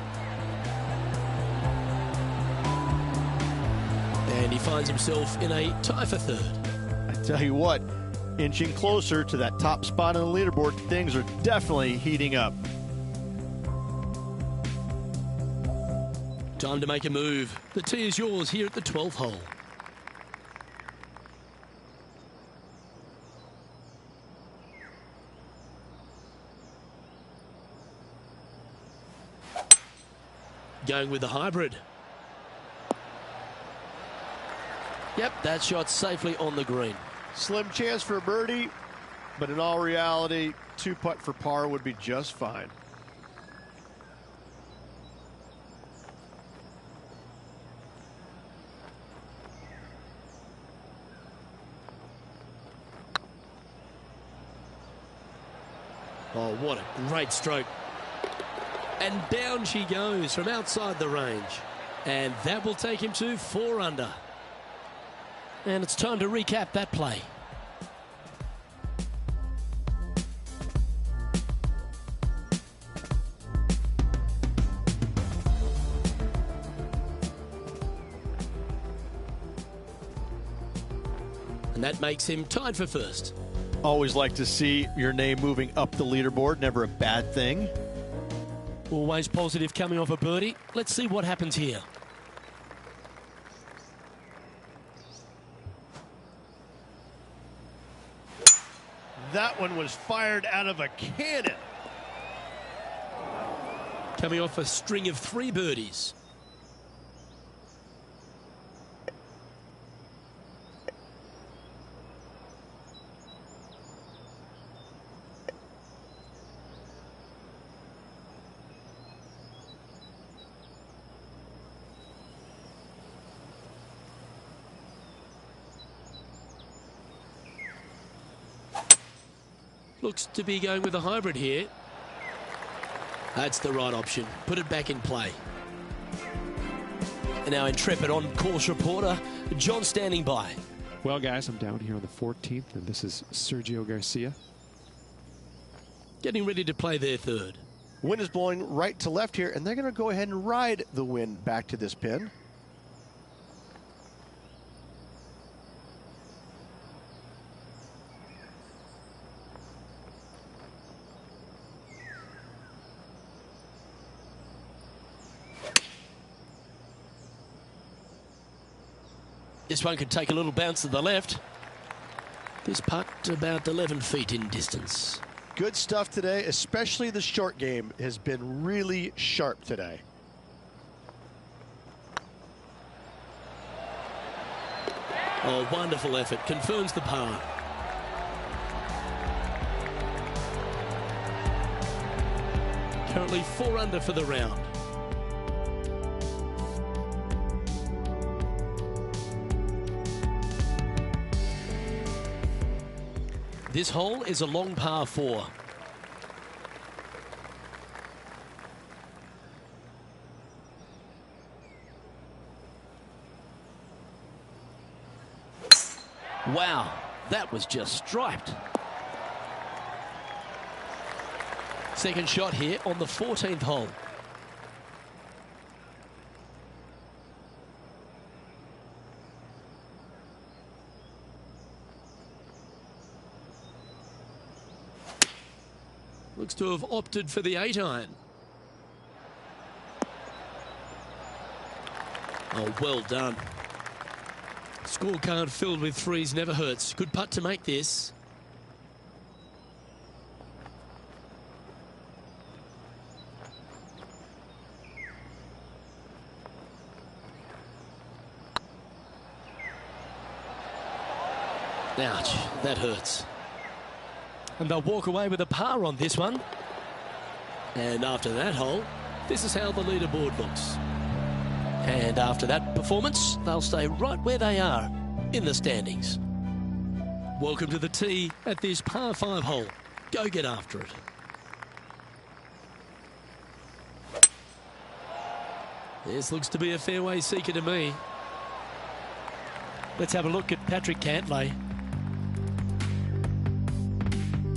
And he finds himself in a tie for third. I tell you what, inching closer to that top spot on the leaderboard, things are definitely heating up. Time to make a move. The tee is yours here at the 12th hole. Going with the hybrid. Yep, that shot's safely on the green. Slim chance for a birdie, but in all reality, 2-putt for par would be just fine. Oh, what a great stroke. And down she goes from outside the range. And that will take him to 4 under. And it's time to recap that play. And that makes him tied for first. Always like to see your name moving up the leaderboard. Never a bad thing. Always positive coming off a birdie. Let's see what happens here. That one was fired out of a cannon. Coming off a string of 3 birdies. Looks to be going with a hybrid here. That's the right option. Put it back in play. And now intrepid on-course reporter John standing by. Well, guys, I'm down here on the 14th, and this is Sergio Garcia. Getting ready to play their third. Wind is blowing right to left here, and they're going to go ahead and ride the wind back to this pin. This one could take a little bounce to the left. This putt about 11 feet in distance. Good stuff today, especially the short game has been really sharp today. Oh, wonderful effort. Confirms the par. Currently 4 under for the round. This hole is a long par 4. Wow, that was just striped. Second shot here on the 14th hole. Looks to have opted for the 8-iron. Oh, well done. Scorecard filled with threes never hurts. Good putt to make this. Ouch, that hurts. And they'll walk away with a par on this one. And after that hole, this is how the leaderboard looks. And after that performance, they'll stay right where they are in the standings. Welcome to the tee at this par 5 hole. Go get after it. This looks to be a fairway seeker to me. Let's have a look at Patrick Cantlay.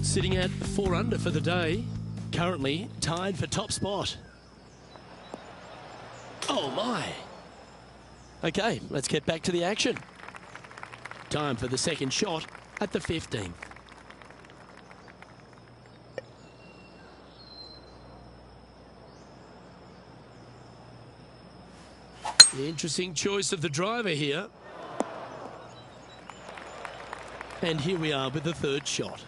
Sitting at 4 under for the day, currently tied for top spot. Oh my. Okay, let's get back to the action. Time for the second shot at the 15th. Interesting choice of the driver here. And here we are with the third shot.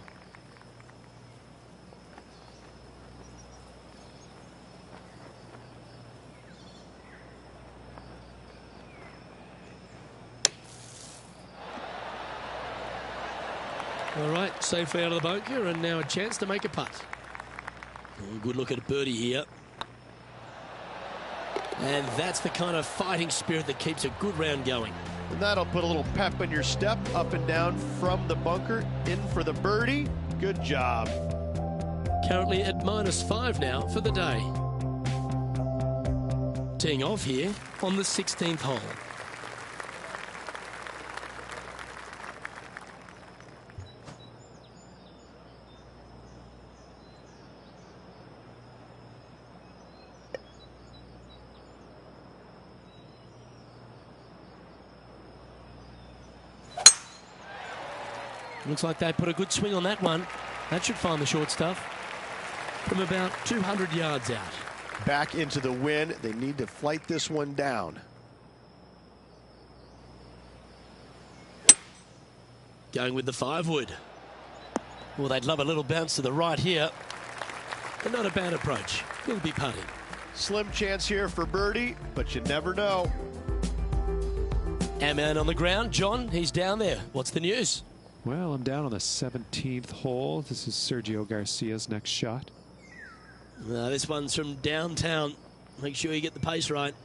All right, safely out of the bunker, and now a chance to make a putt. Oh, good look at a birdie here. And that's the kind of fighting spirit that keeps a good round going. And that'll put a little pep in your step, up and down from the bunker, in for the birdie. Good job. Currently at -5 now for the day. Teeing off here on the 16th hole. Looks like they put a good swing on that one. That should find the short stuff from about 200 yards out. Back into the wind. They need to flight this one down. Going with the 5-wood. Well, they'd love a little bounce to the right here. But not a bad approach. He'll be putting. Slim chance here for birdie, but you never know. Our man on the ground, John, he's down there. What's the news? Well, I'm down on the 17th hole. This is Sergio Garcia's next shot. This one's from downtown. Make sure you get the pace right.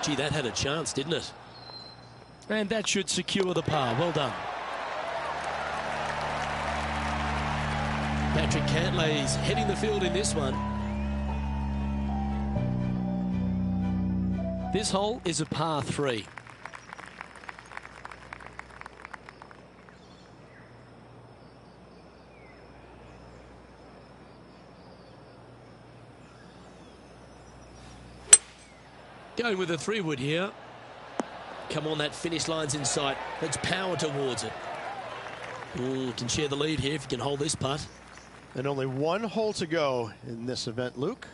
Gee, that had a chance, didn't it? And that should secure the par. Well done. Patrick Cantlay's heading the field in this one. This hole is a par 3. Going with a 3-wood here. Come on, that finish line's in sight. Let's power towards it. Ooh, can share the lead here if you can hold this putt. And only one hole to go in this event, Luke.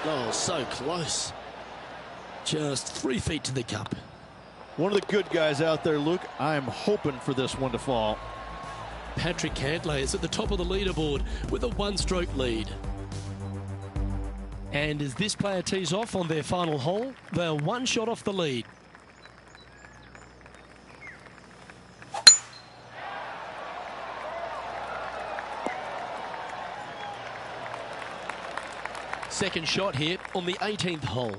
Oh, so close. Just 3 feet to the cup. One of the good guys out there, Luke. I'm hoping for this one to fall. Patrick Cantlay is at the top of the leaderboard with a 1-stroke lead. And as this player tees off on their final hole, they're 1 shot off the lead. second shot here on the 18th hole.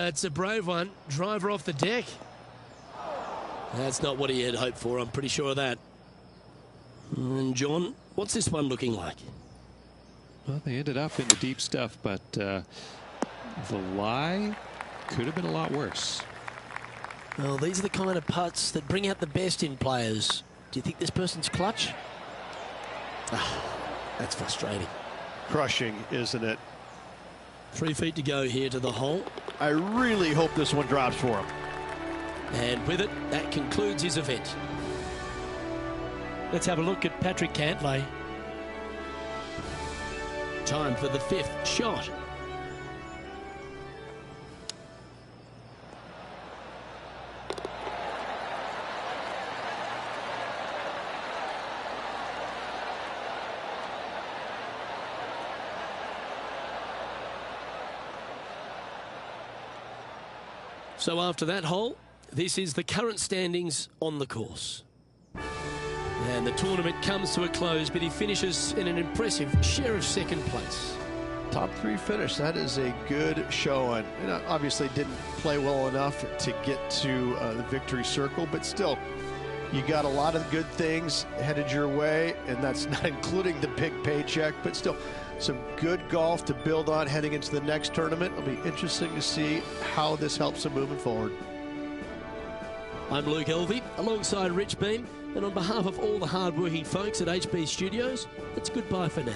It's a brave one. Driver off the deck. That's not what he had hoped for, I'm pretty sure of that. And John, what's this one looking like? Well, they ended up in the deep stuff, but the lie could have been a lot worse. Well, these are the kind of putts that bring out the best in players. Do you think this person's clutch? That's frustrating. Crushing, isn't it? 3 feet to go here to the hole. I really hope this one drops for him. And with it, that concludes his event. Let's have a look at Patrick Cantlay. Time for the 5th shot. So after that hole, this is the current standings on the course. And the tournament comes to a close, but he finishes in an impressive share of second place. Top 3 finish. That is a good showing. And obviously didn't play well enough to get to the victory circle, but still, you got a lot of good things headed your way, and that's not including the big paycheck, but still some good golf to build on heading into the next tournament. It'll be interesting to see how this helps him moving forward. I'm Luke Elvey, alongside Rich Beam, and on behalf of all the hard-working folks at HB Studios, it's goodbye for now.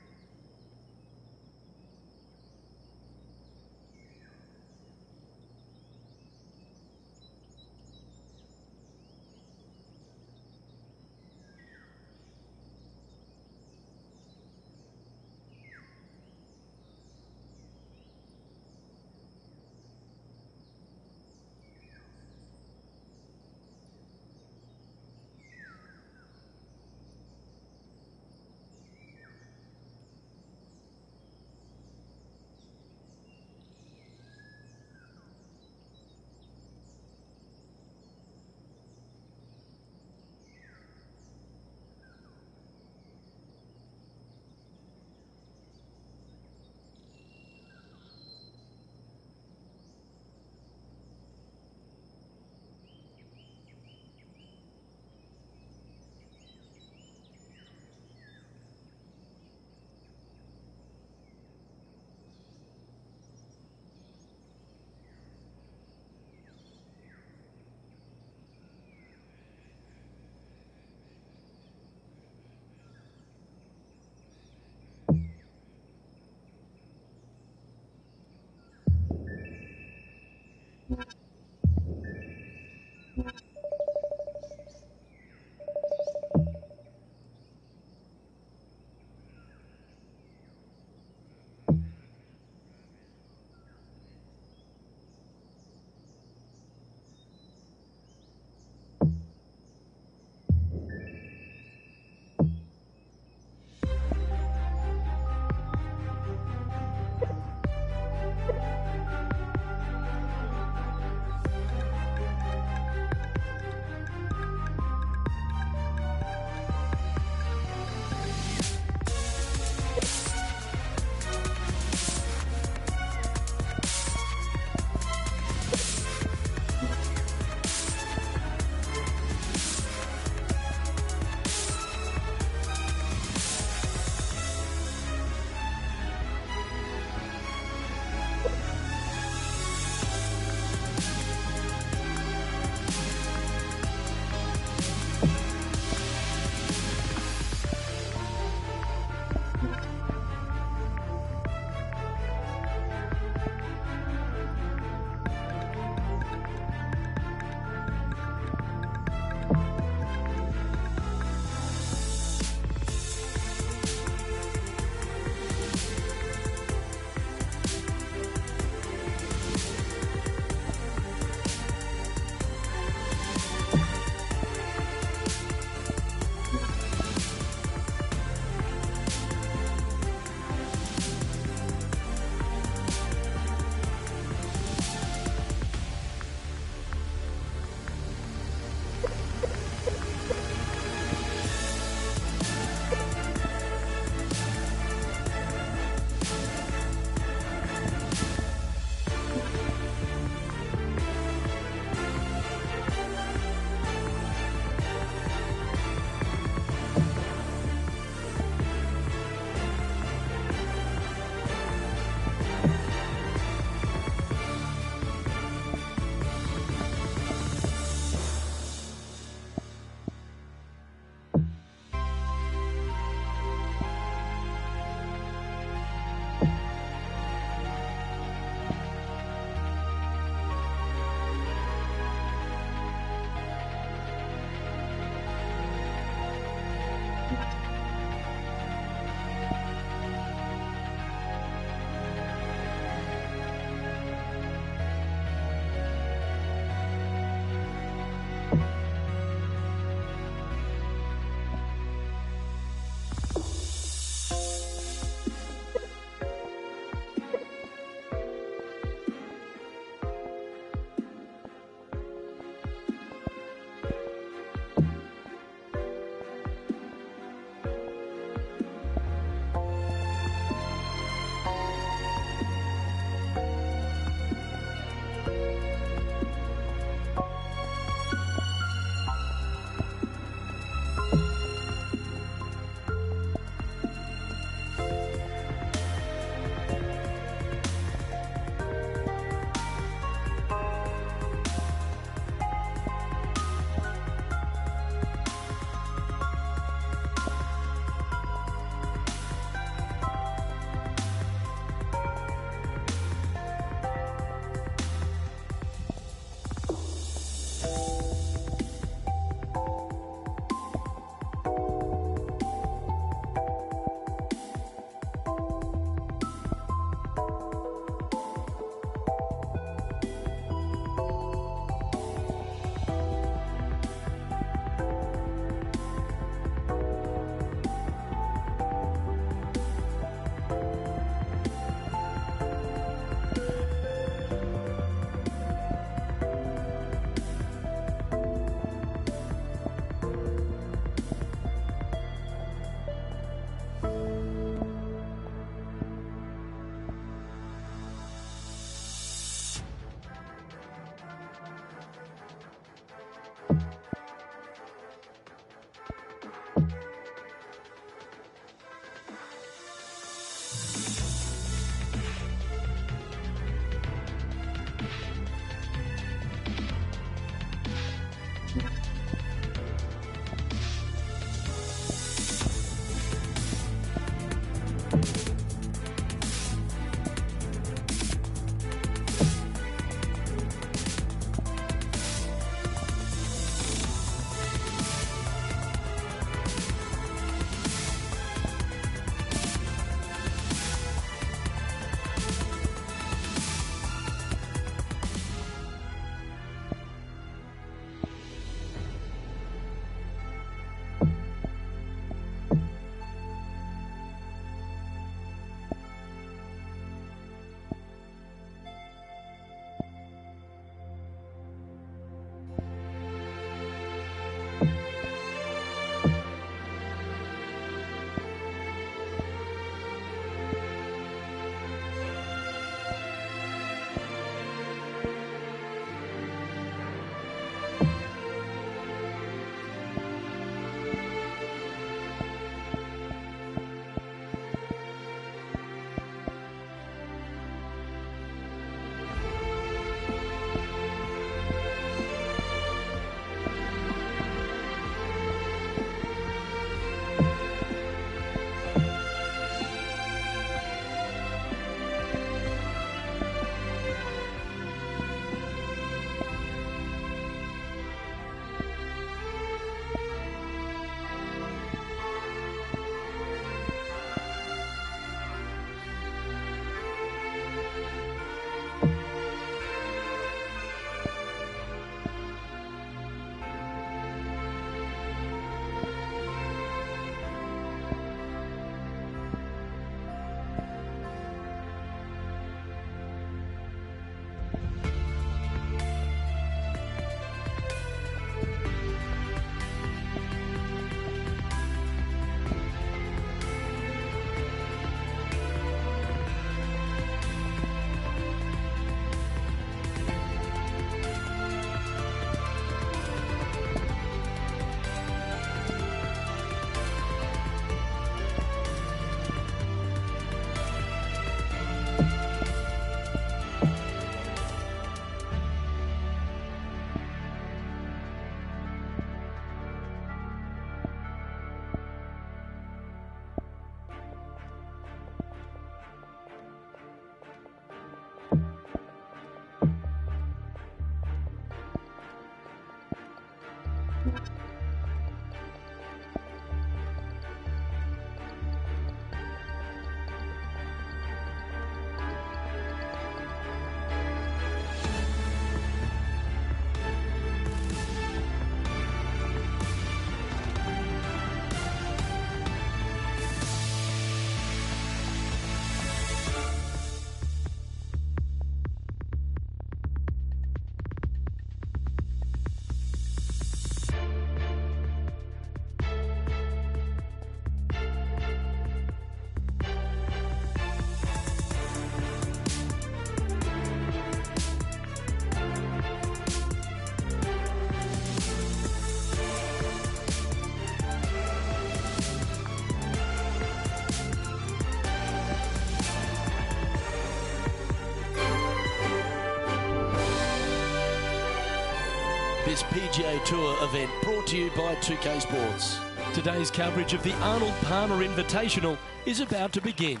This PGA Tour event brought to you by 2K Sports. Today's coverage of the Arnold Palmer Invitational is about to begin.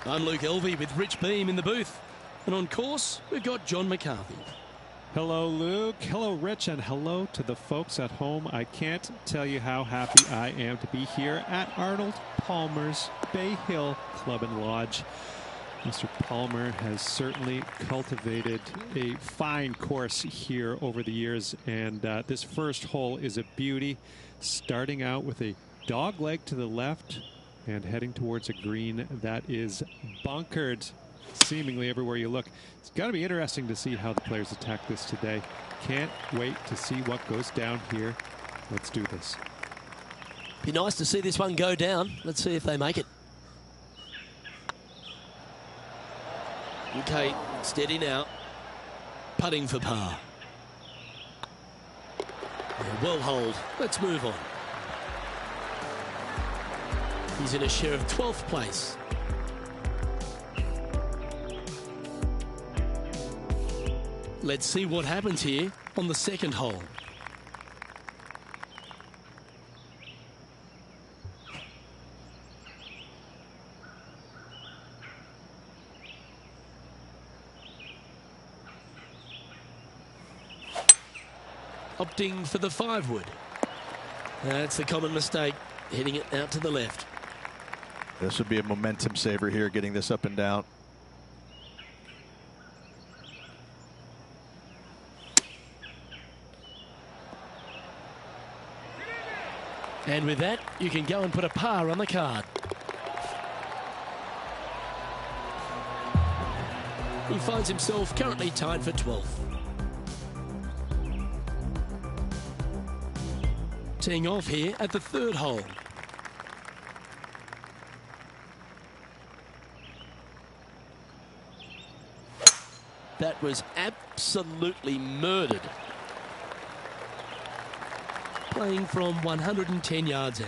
I'm Luke Elvey with Rich Beam in the booth. And on course, we've got John McCarthy. Hello, Luke. Hello, Rich. And hello to the folks at home. I can't tell you how happy I am to be here at Arnold Palmer's Bay Hill Club and Lodge. Mr. Palmer has certainly cultivated a fine course here over the years, and this first hole is a beauty, starting out with a dog leg to the left and heading towards a green that is bunkered seemingly everywhere you look. It's got to be interesting to see how the players attack this today. Can't wait to see what goes down here. Let's do this. Be nice to see this one go down. Let's see if they make it. Okay, steady now. Putting for par. Well hold. Let's move on. He's in a share of 12th place. Let's see what happens here on the second hole. Opting for the 5-wood. That's the common mistake, hitting it out to the left. This would be a momentum saver here, getting this up and down. And with that, you can go and put a par on the card. He finds himself currently tied for 12th. Teeing off here at the third hole. That was absolutely murdered. Playing from 110 yards out.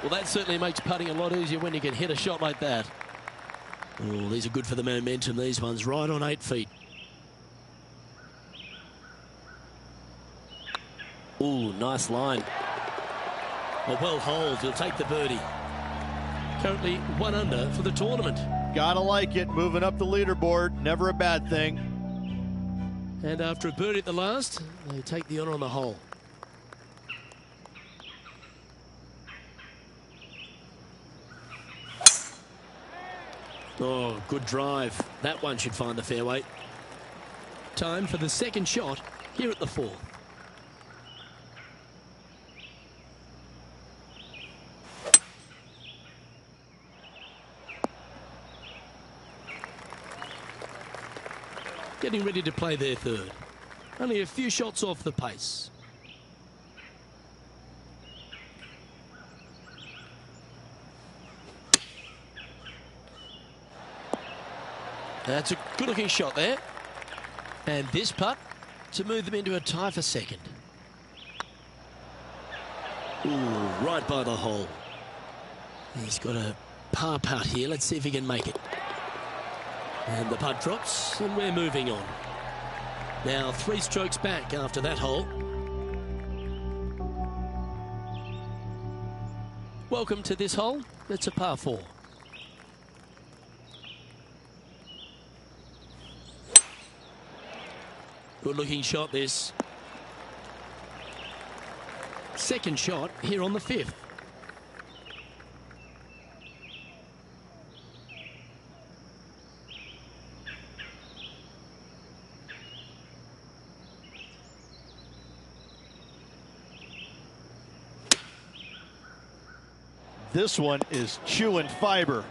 Well, that certainly makes putting a lot easier when you can hit a shot like that. Oh, these are good for the momentum, these ones, right on 8 feet. Oh, nice line. A well hold, he'll take the birdie. Currently 1 under for the tournament. Gotta like it, moving up the leaderboard, never a bad thing. And after a birdie at the last, they take the honour on the hole. Oh, good drive. That one should find the fairway. Time for the second shot here at the 4th. Getting ready to play their third. Only a few shots off the pace. That's a good-looking shot there. And this putt to move them into a tie for second. Ooh, right by the hole. He's got a par putt here. Let's see if he can make it. And the putt drops, and we're moving on. Now 3 strokes back after that hole. Welcome to this hole. It's a par 4. Good looking shot this. Second shot here on the 5th. This one is chewing fiber.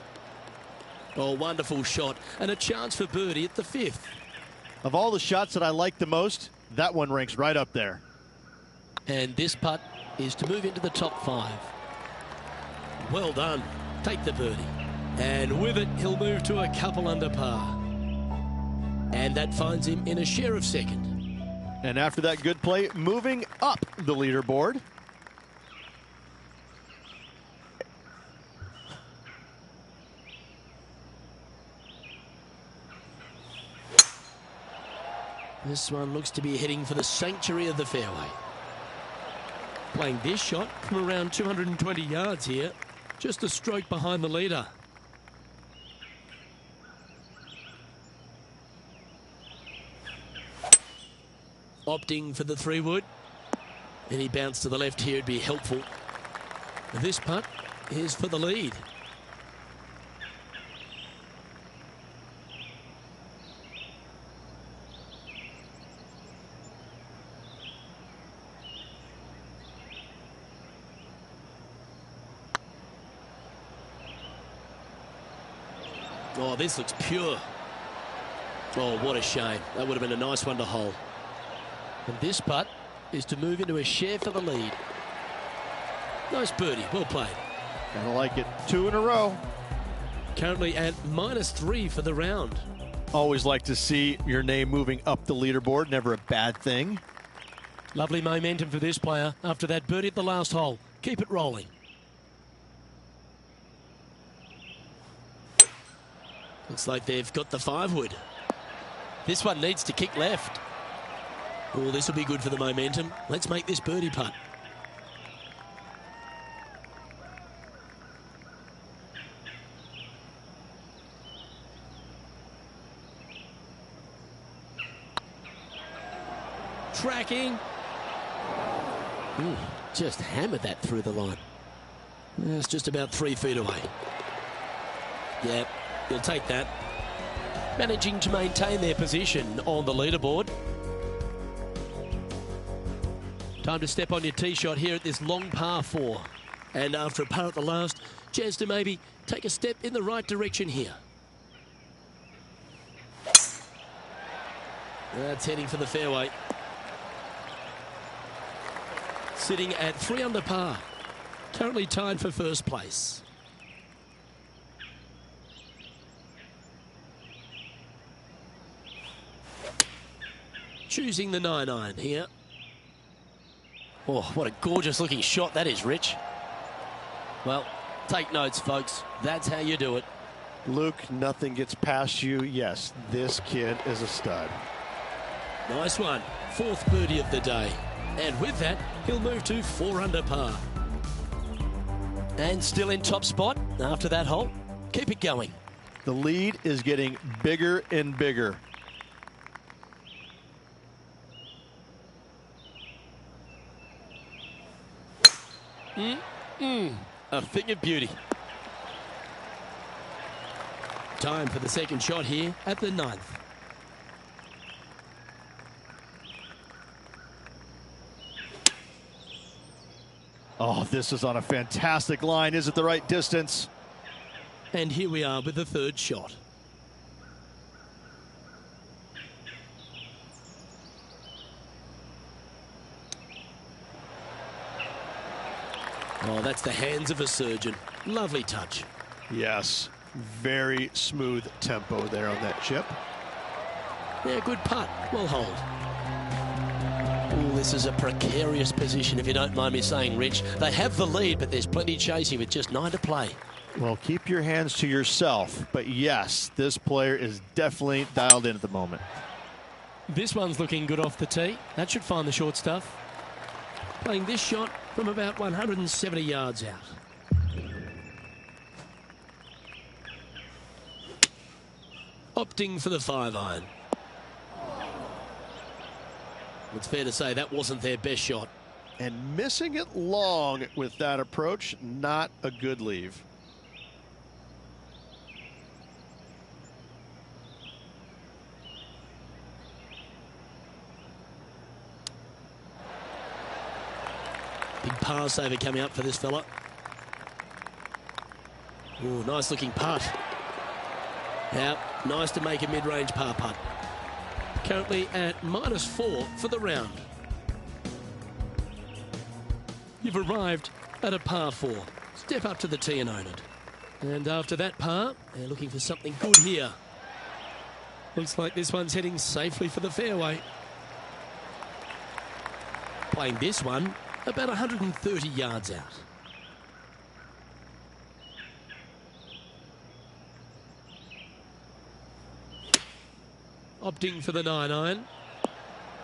Oh, wonderful shot. And a chance for birdie at the 5th. Of all the shots that I like the most, that one ranks right up there. And this putt is to move into the top 5. Well done. Take the birdie. And with it, he'll move to a couple under par. And that finds him in a share of second. And after that good play, moving up the leaderboard. This one looks to be heading for the sanctuary of the fairway. Playing this shot from around 220 yards here. Just a stroke behind the leader. Opting for the 3-wood. Any bounce to the left here would be helpful. This putt is for the lead. Oh, this looks pure. Oh, what a shame. That would have been a nice one to hole. And this putt is to move into a share for the lead. Nice birdie. Well played. Kinda like it. 2 in a row. Currently at -3 for the round. Always like to see your name moving up the leaderboard. Never a bad thing. Lovely momentum for this player after that birdie at the last hole. Keep it rolling. Looks like they've got the 5-wood. This one needs to kick left. Oh, this will be good for the momentum. Let's make this birdie putt. Tracking. Ooh, just hammered that through the line. It's just about 3 feet away. Yep. He'll take that. Managing to maintain their position on the leaderboard. Time to step on your tee shot here at this long par 4. And after a par at the last, chance to maybe take a step in the right direction here. That's heading for the fairway. Sitting at 3 under par. Currently tied for first place. Choosing the 9-iron here. Oh, what a gorgeous looking shot that is, Rich. Well, take notes, folks. That's how you do it. Luke, nothing gets past you. Yes, this kid is a stud. Nice one. 4th birdie of the day. And with that, he'll move to 4 under par. And still in top spot after that hole. Keep it going. The lead is getting bigger and bigger. A thing of beauty. Time for the second shot here at the 9th. Oh, this is on a fantastic line. Is it the right distance? And here we are with the 3rd shot. Oh, that's the hands of a surgeon. Lovely touch. Yes, very smooth tempo there on that chip. Yeah, good putt. Well hold. Oh, this is a precarious position, if you don't mind me saying, Rich. They have the lead, but there's plenty chasing with just 9 to play. Well, keep your hands to yourself. But yes, this player is definitely dialed in at the moment. This one's looking good off the tee. That should find the short stuff. Playing this shot from about 170 yards out. opting for the 5-iron. It's fair to say that wasn't their best shot. And missing it long with that approach, not a good leave. Big par saver coming up for this fella. Ooh, nice looking putt. Now, nice to make a mid-range par putt. Currently at -4 for the round. You've arrived at a par 4. Step up to the tee and own it. And after that par, they're looking for something good here. Looks like this one's heading safely for the fairway. Playing this one about 130 yards out. Opting for the 9-iron.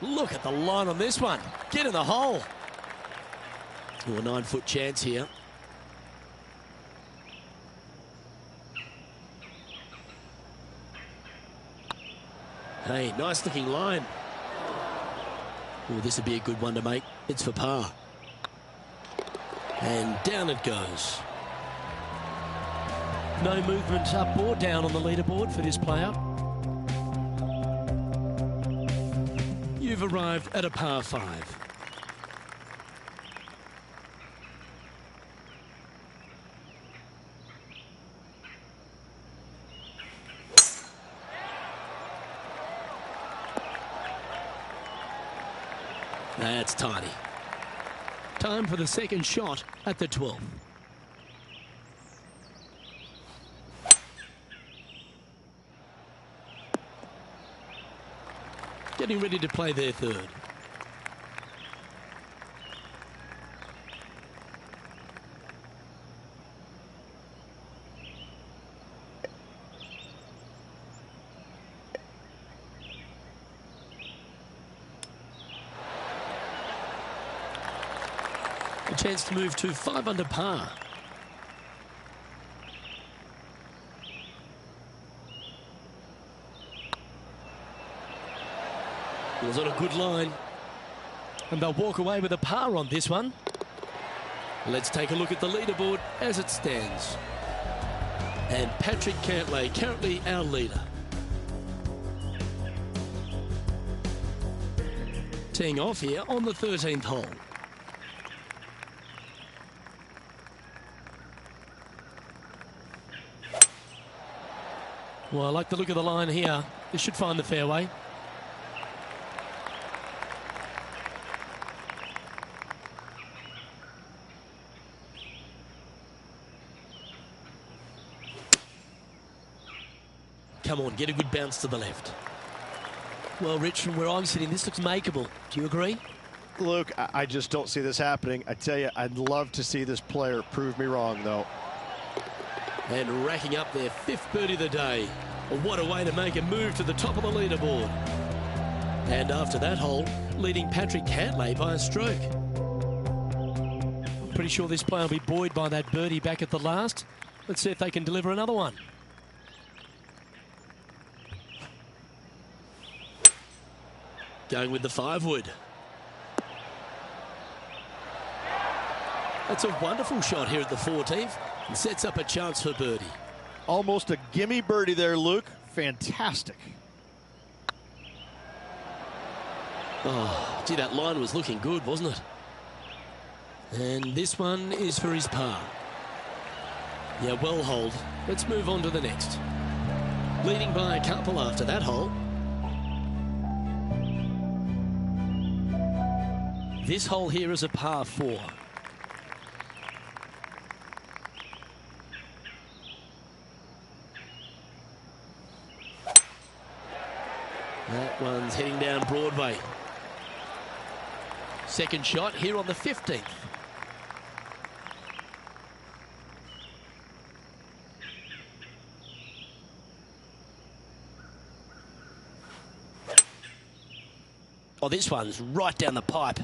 Look at the line on this one. Get in the hole. Ooh, a 9-foot chance here. Hey, nice looking line. Ooh, this would be a good one to make. It's for par. And down it goes. No movement up or down on the leaderboard for this player. You've arrived at a par 5. That's tidy. Time for the second shot at the 12th. Getting ready to play their third. A chance to move to 5 under par. It was on a good line. And they'll walk away with a par on this one. Let's take a look at the leaderboard as it stands. And Patrick Cantlay, currently our leader. Teeing off here on the 13th hole. Well, I like the look of the line here. This should find the fairway. Come on, get a good bounce to the left. Well, Rich, from where I'm sitting, this looks makeable. Do you agree? Luke, I just don't see this happening. I tell you, I'd love to see this player prove me wrong, though. And racking up their 5th birdie of the day. Well, what a way to make a move to the top of the leaderboard. And after that hole, leading Patrick Cantlay by a stroke. Pretty sure this player will be buoyed by that birdie back at the last. Let's see if they can deliver another one. Going with the 5-wood. That's a wonderful shot here at the 14th and sets up a chance for birdie. Almost a gimme birdie there, Luke. Fantastic. Oh, gee, that line was looking good, wasn't it? And this one is for his par. Yeah, well holed. Let's move on to the next. Leading by a couple after that hole. This hole here is a par 4. That one's heading down Broadway. Second shot here on the 15th. Oh, this one's right down the pipe.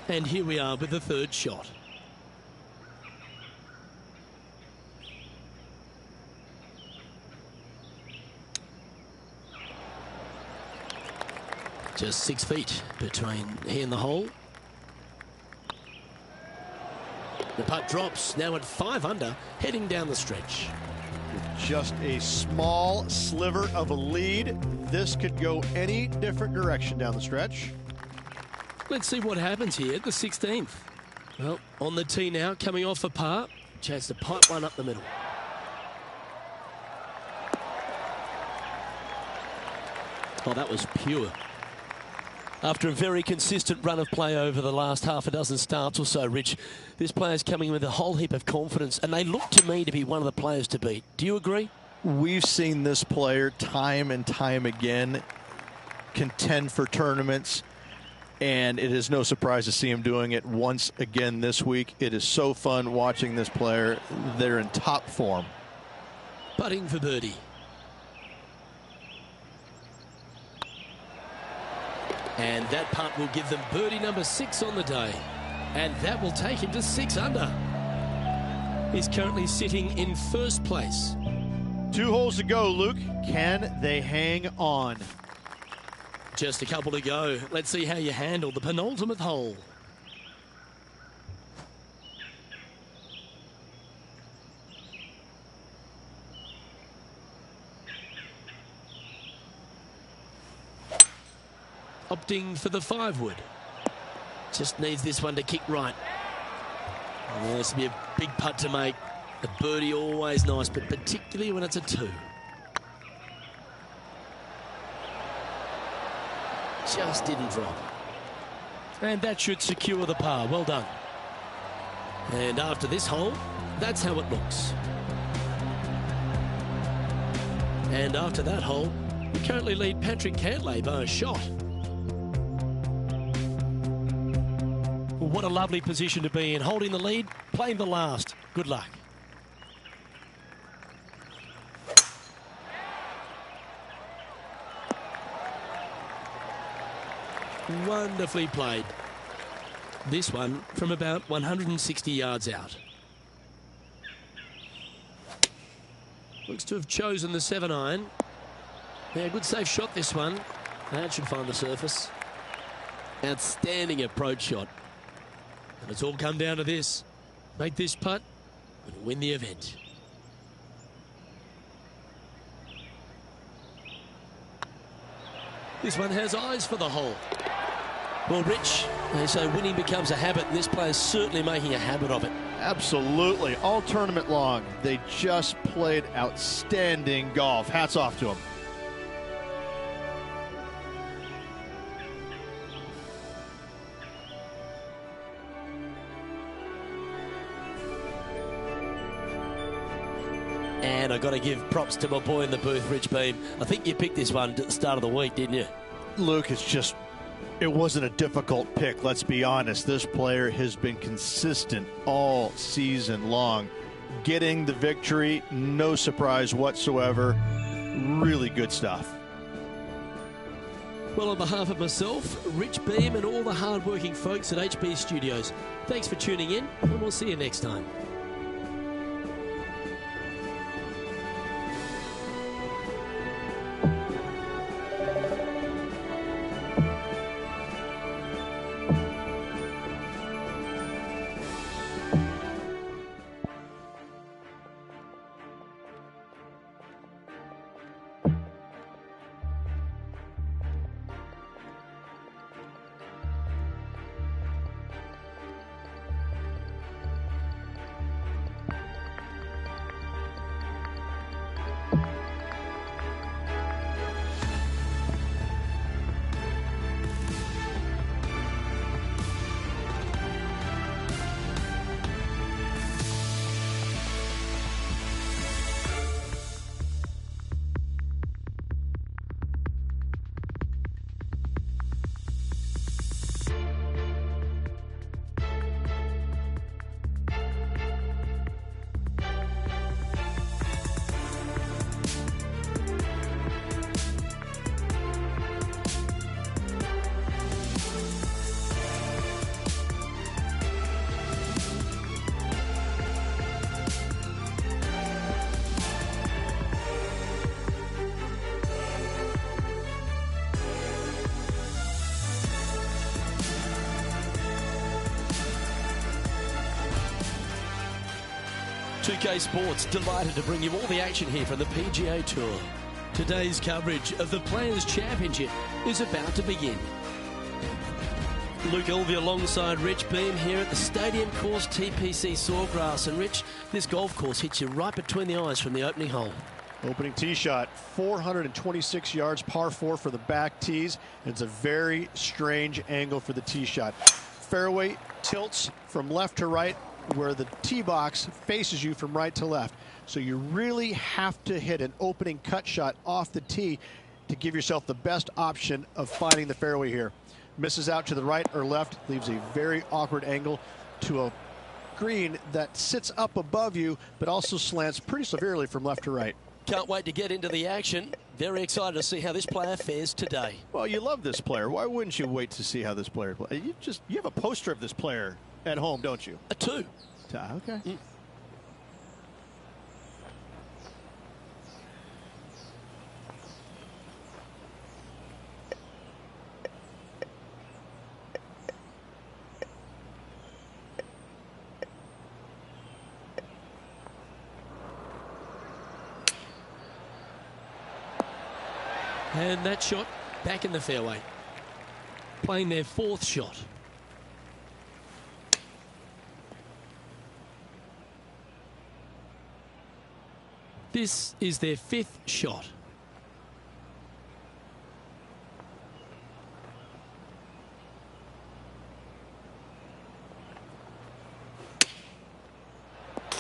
And here we are with the third shot. Just 6 feet between he and the hole. The putt drops, now at 5 under, heading down the stretch. Just a small sliver of a lead. This could go any different direction down the stretch. Let's see what happens here at the 16th. Well, on the tee now, coming off a par. Chance to pipe one up the middle. Oh, that was pure. After a very consistent run of play over the last half a dozen starts or so, Rich, this player's coming with a whole heap of confidence, and they look to me to be one of the players to beat. Do you agree? We've seen this player time and time again contend for tournaments, and it is no surprise to see him doing it once again this week. It is so fun watching this player. They're in top form. Putting for birdie. And that putt will give them birdie number 6 on the day. And that will take him to 6 under. He's currently sitting in first place. 2 holes to go, Luke. Can they hang on? Just a couple to go. Let's see how you handle the penultimate hole. Opting for the 5-wood. Just needs this one to kick right. Oh, this will be a big putt to make. A birdie always nice, but particularly when it's a 2. Just didn't drop. And that should secure the par. Well done. And after this hole, that's how it looks. And after that hole, we currently lead Patrick Cantlay by a shot. What a lovely position to be in, holding the lead, playing the last. Good luck. Wonderfully played. This one from about 160 yards out. Looks to have chosen the 7-iron. Yeah, good safe shot this one. That should find the surface. Outstanding approach shot. And it's all come down to this. Make this putt and win the event. This one has eyes for the hole. Well, Rich, they say winning becomes a habit, and this player's certainly making a habit of it. Absolutely. All tournament long, they just played outstanding golf. Hats off to them. And I got to give props to my boy in the booth, Rich Beam. I think you picked this one at the start of the week, didn't you? Luke, it wasn't a difficult pick, let's be honest. This player has been consistent all season long. Getting the victory, no surprise whatsoever. Really good stuff. Well, on behalf of myself, Rich Beam, and all the hard-working folks at HB Studios, thanks for tuning in, and we'll see you next time. 2K Sports, delighted to bring you all the action here from the PGA Tour. Today's coverage of the Players' Championship is about to begin. Luke Elvey alongside Rich Beam here at the Stadium Course TPC Sawgrass. And Rich, this golf course hits you right between the eyes from the opening hole. Opening tee shot, 426 yards, par 4 for the back tees. It's a very strange angle for the tee shot. Fairway tilts from left to right, where the tee box faces you from right to left. So you really have to hit an opening cut shot off the tee to give yourself the best option of finding the fairway here. Misses out to the right or left, leaves a very awkward angle to a green that sits up above you, but also slants pretty severely from left to right. Can't wait to get into the action. Very excited to see how this player fares today. Well, you love this player. Why wouldn't you wait to see how this player plays? You have a poster of this player at home, don't you? A 2. Okay. And that shot back in the fairway. Playing their 4th shot. This is their 5th shot.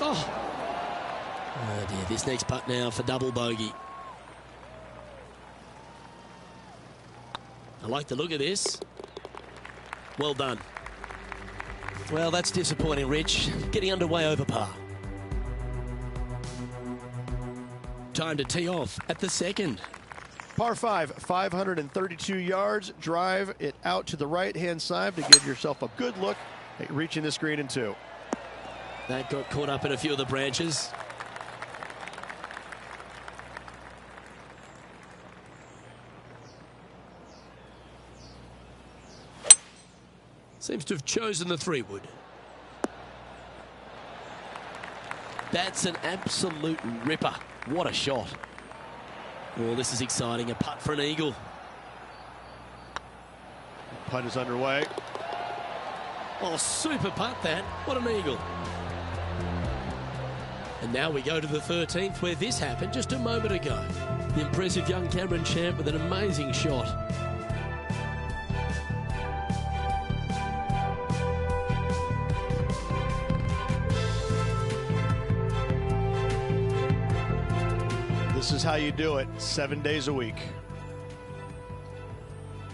Oh dear, this next putt now for double bogey. I like the look of this. Well done. Well, that's disappointing, Rich. Getting underway over par. Time to tee off at the 2nd. Par 5, 532 yards. Drive it out to the right-hand side to give yourself a good look at reaching this green in 2. That got caught up in a few of the branches. Seems to have chosen the 3-wood. That's an absolute ripper. What a shot. Oh, this is exciting. A putt for an eagle. Putt is underway. Oh, super putt that. What an eagle. And now we go to the 13th, where this happened just a moment ago. The impressive young Cameron Champ with an amazing shot. This is how you do it, 7 days a week.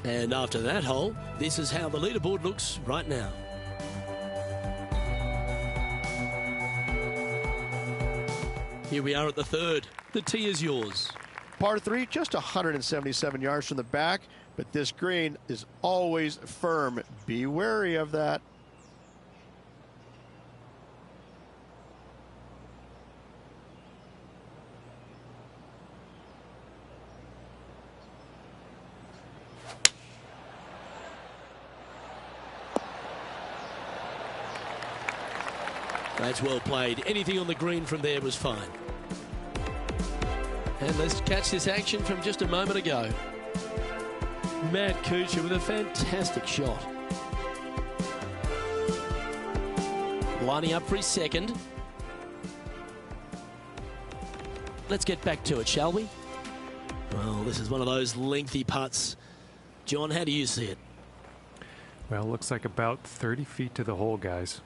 And after that hole, this is how the leaderboard looks right now. Here we are at the 3rd. The tee is yours. Par 3, just 177 yards from the back, but this green is always firm. Be wary of that. That's well played. Anything on the green from there was fine. And let's catch this action from just a moment ago. Matt Kuchar with a fantastic shot. Lining up for his 2nd. Let's get back to it, shall we? Well, this is one of those lengthy putts. John, how do you see it? Well, looks like about 30 feet to the hole, guys.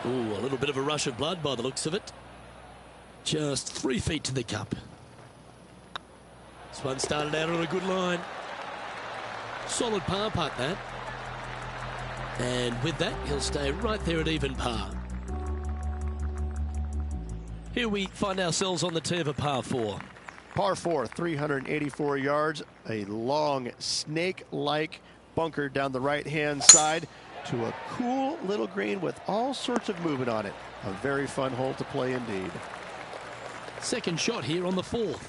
Ooh, a little bit of a rush of blood by the looks of it. Just 3 feet to the cup. This one started out on a good line. Solid par putt, that. And with that, he'll stay right there at even par. Here we find ourselves on the tee of a par 4. Par 4, 384 yards. A long snake-like bunker down the right-hand side to a cool little green with all sorts of movement on it. A very fun hole to play indeed. Second shot here on the 4th.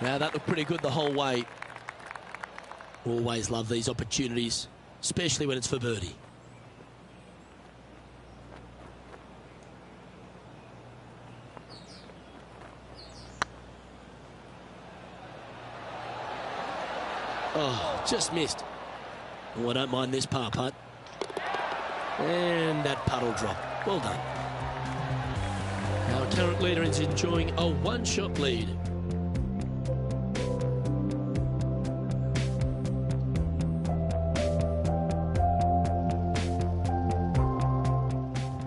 Now that looked pretty good the whole way. Always love these opportunities, especially when it's for birdie. Oh, just missed. Oh, I don't mind this par putt. And that putt will drop. Well done. Our current leader is enjoying a one-shot lead.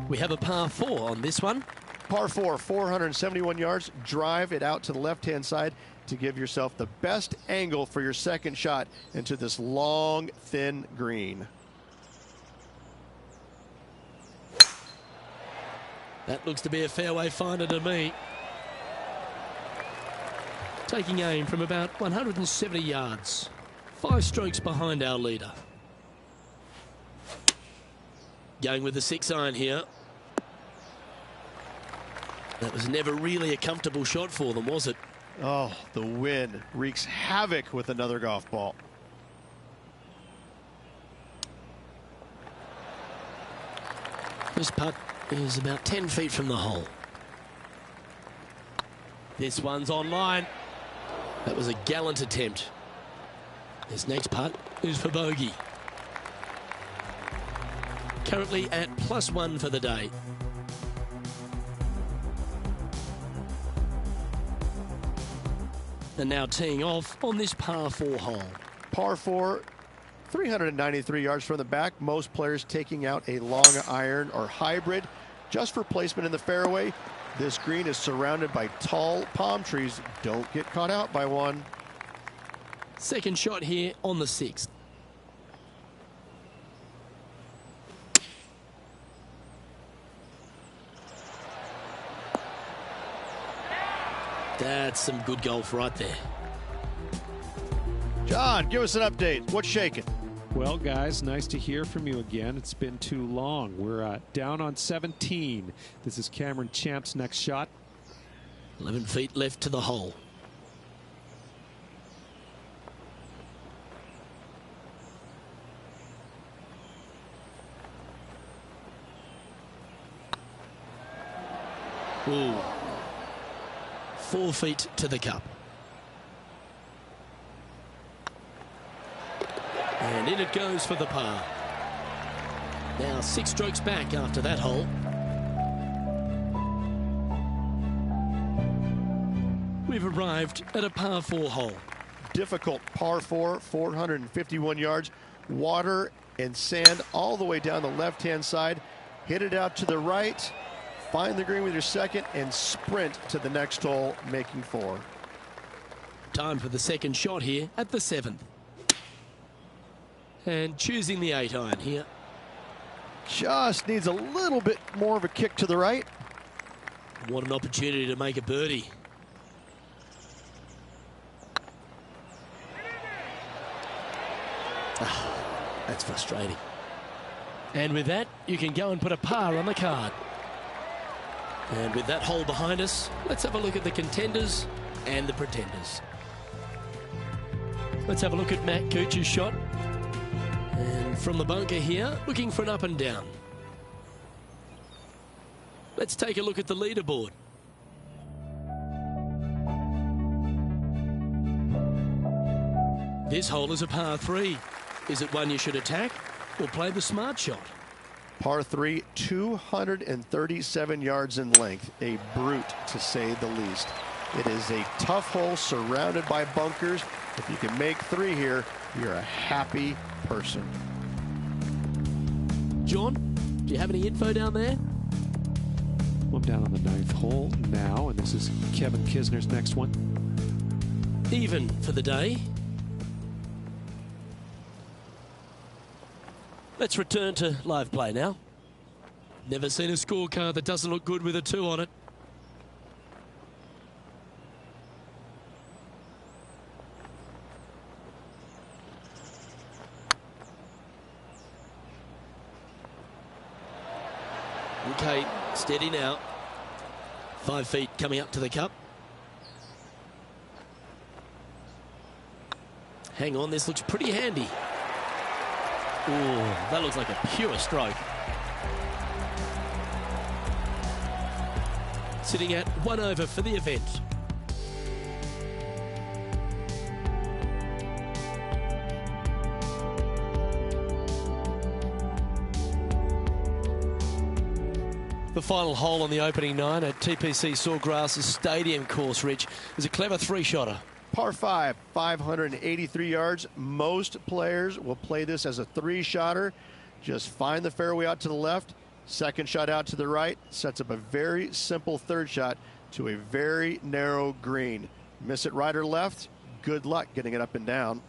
We have a par 4 on this one. Par 4, 471 yards. Drive it out to the left-hand side to give yourself the best angle for your second shot into this long, thin green. That looks to be a fairway finder to me. Taking aim from about 170 yards. 5 strokes behind our leader. Going with the 6-iron here. That was never really a comfortable shot for them, was it? Oh, the wind wreaks havoc with another golf ball. This putt is about 10 feet from the hole. This one's online. That was a gallant attempt. This next putt is for bogey. Currently at +1 for the day. And now teeing off on this par 4 hole. Par 4, 393 yards from the back. Most players taking out a long iron or hybrid just for placement in the fairway. This green is surrounded by tall palm trees. Don't get caught out by one. Second shot here on the 6th. That's some good golf right there. John, give us an update. What's shaking? Well, guys, nice to hear from you again. It's been too long. We're down on 17. This is Cameron Champ's next shot. 11 feet left to the hole. Ooh. 4 feet to the cup. And in it goes for the par. Now 6 strokes back after that hole. We've arrived at a par 4 hole. Difficult par 4, 451 yards. Water and sand all the way down the left-hand side. Hit it out to the right. Find the green with your second and sprint to the next hole, making 4. Time for the second shot here at the 7th. And choosing the 8-iron here. Just needs a little bit more of a kick to the right. What an opportunity to make a birdie. That's frustrating. And with that, you can go and put a par on the card. And with that hole behind us, let's have a look at the contenders and the pretenders. Let's have a look at Matt Cooch's shot. And from the bunker here, looking for an up and down. Let's take a look at the leaderboard. This hole is a par 3. Is it one you should attack or play the smart shot? Par 3, 237 yards in length. A brute, to say the least. It is a tough hole surrounded by bunkers. If you can make 3 here, you're a happy person. John, do you have any info down there? I'm down on the 9th hole now, and this is Kevin Kisner's next one. Even for the day. Let's return to live play now. Never seen a scorecard that doesn't look good with a 2 on it. Okay, steady now. 5 feet coming up to the cup. Hang on, this looks pretty handy. Ooh, that looks like a pure stroke. Sitting at 1 over for the event. The final hole on the opening 9 at TPC Sawgrass Stadium course, Rich, is a clever 3-shotter. Par 5, 583 yards. Most players will play this as a 3-shotter. Just find the fairway out to the left, second shot out to the right, sets up a very simple third shot to a very narrow green. Miss it right or left, good luck getting it up and down.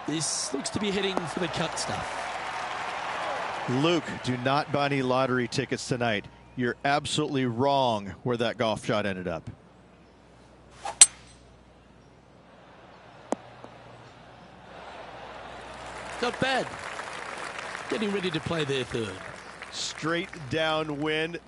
This looks to be heading for the cut stuff. Luke, do not buy any lottery tickets tonight. You're absolutely wrong where that golf shot ended up. Not bad. Getting ready to play their third. Straight downwind.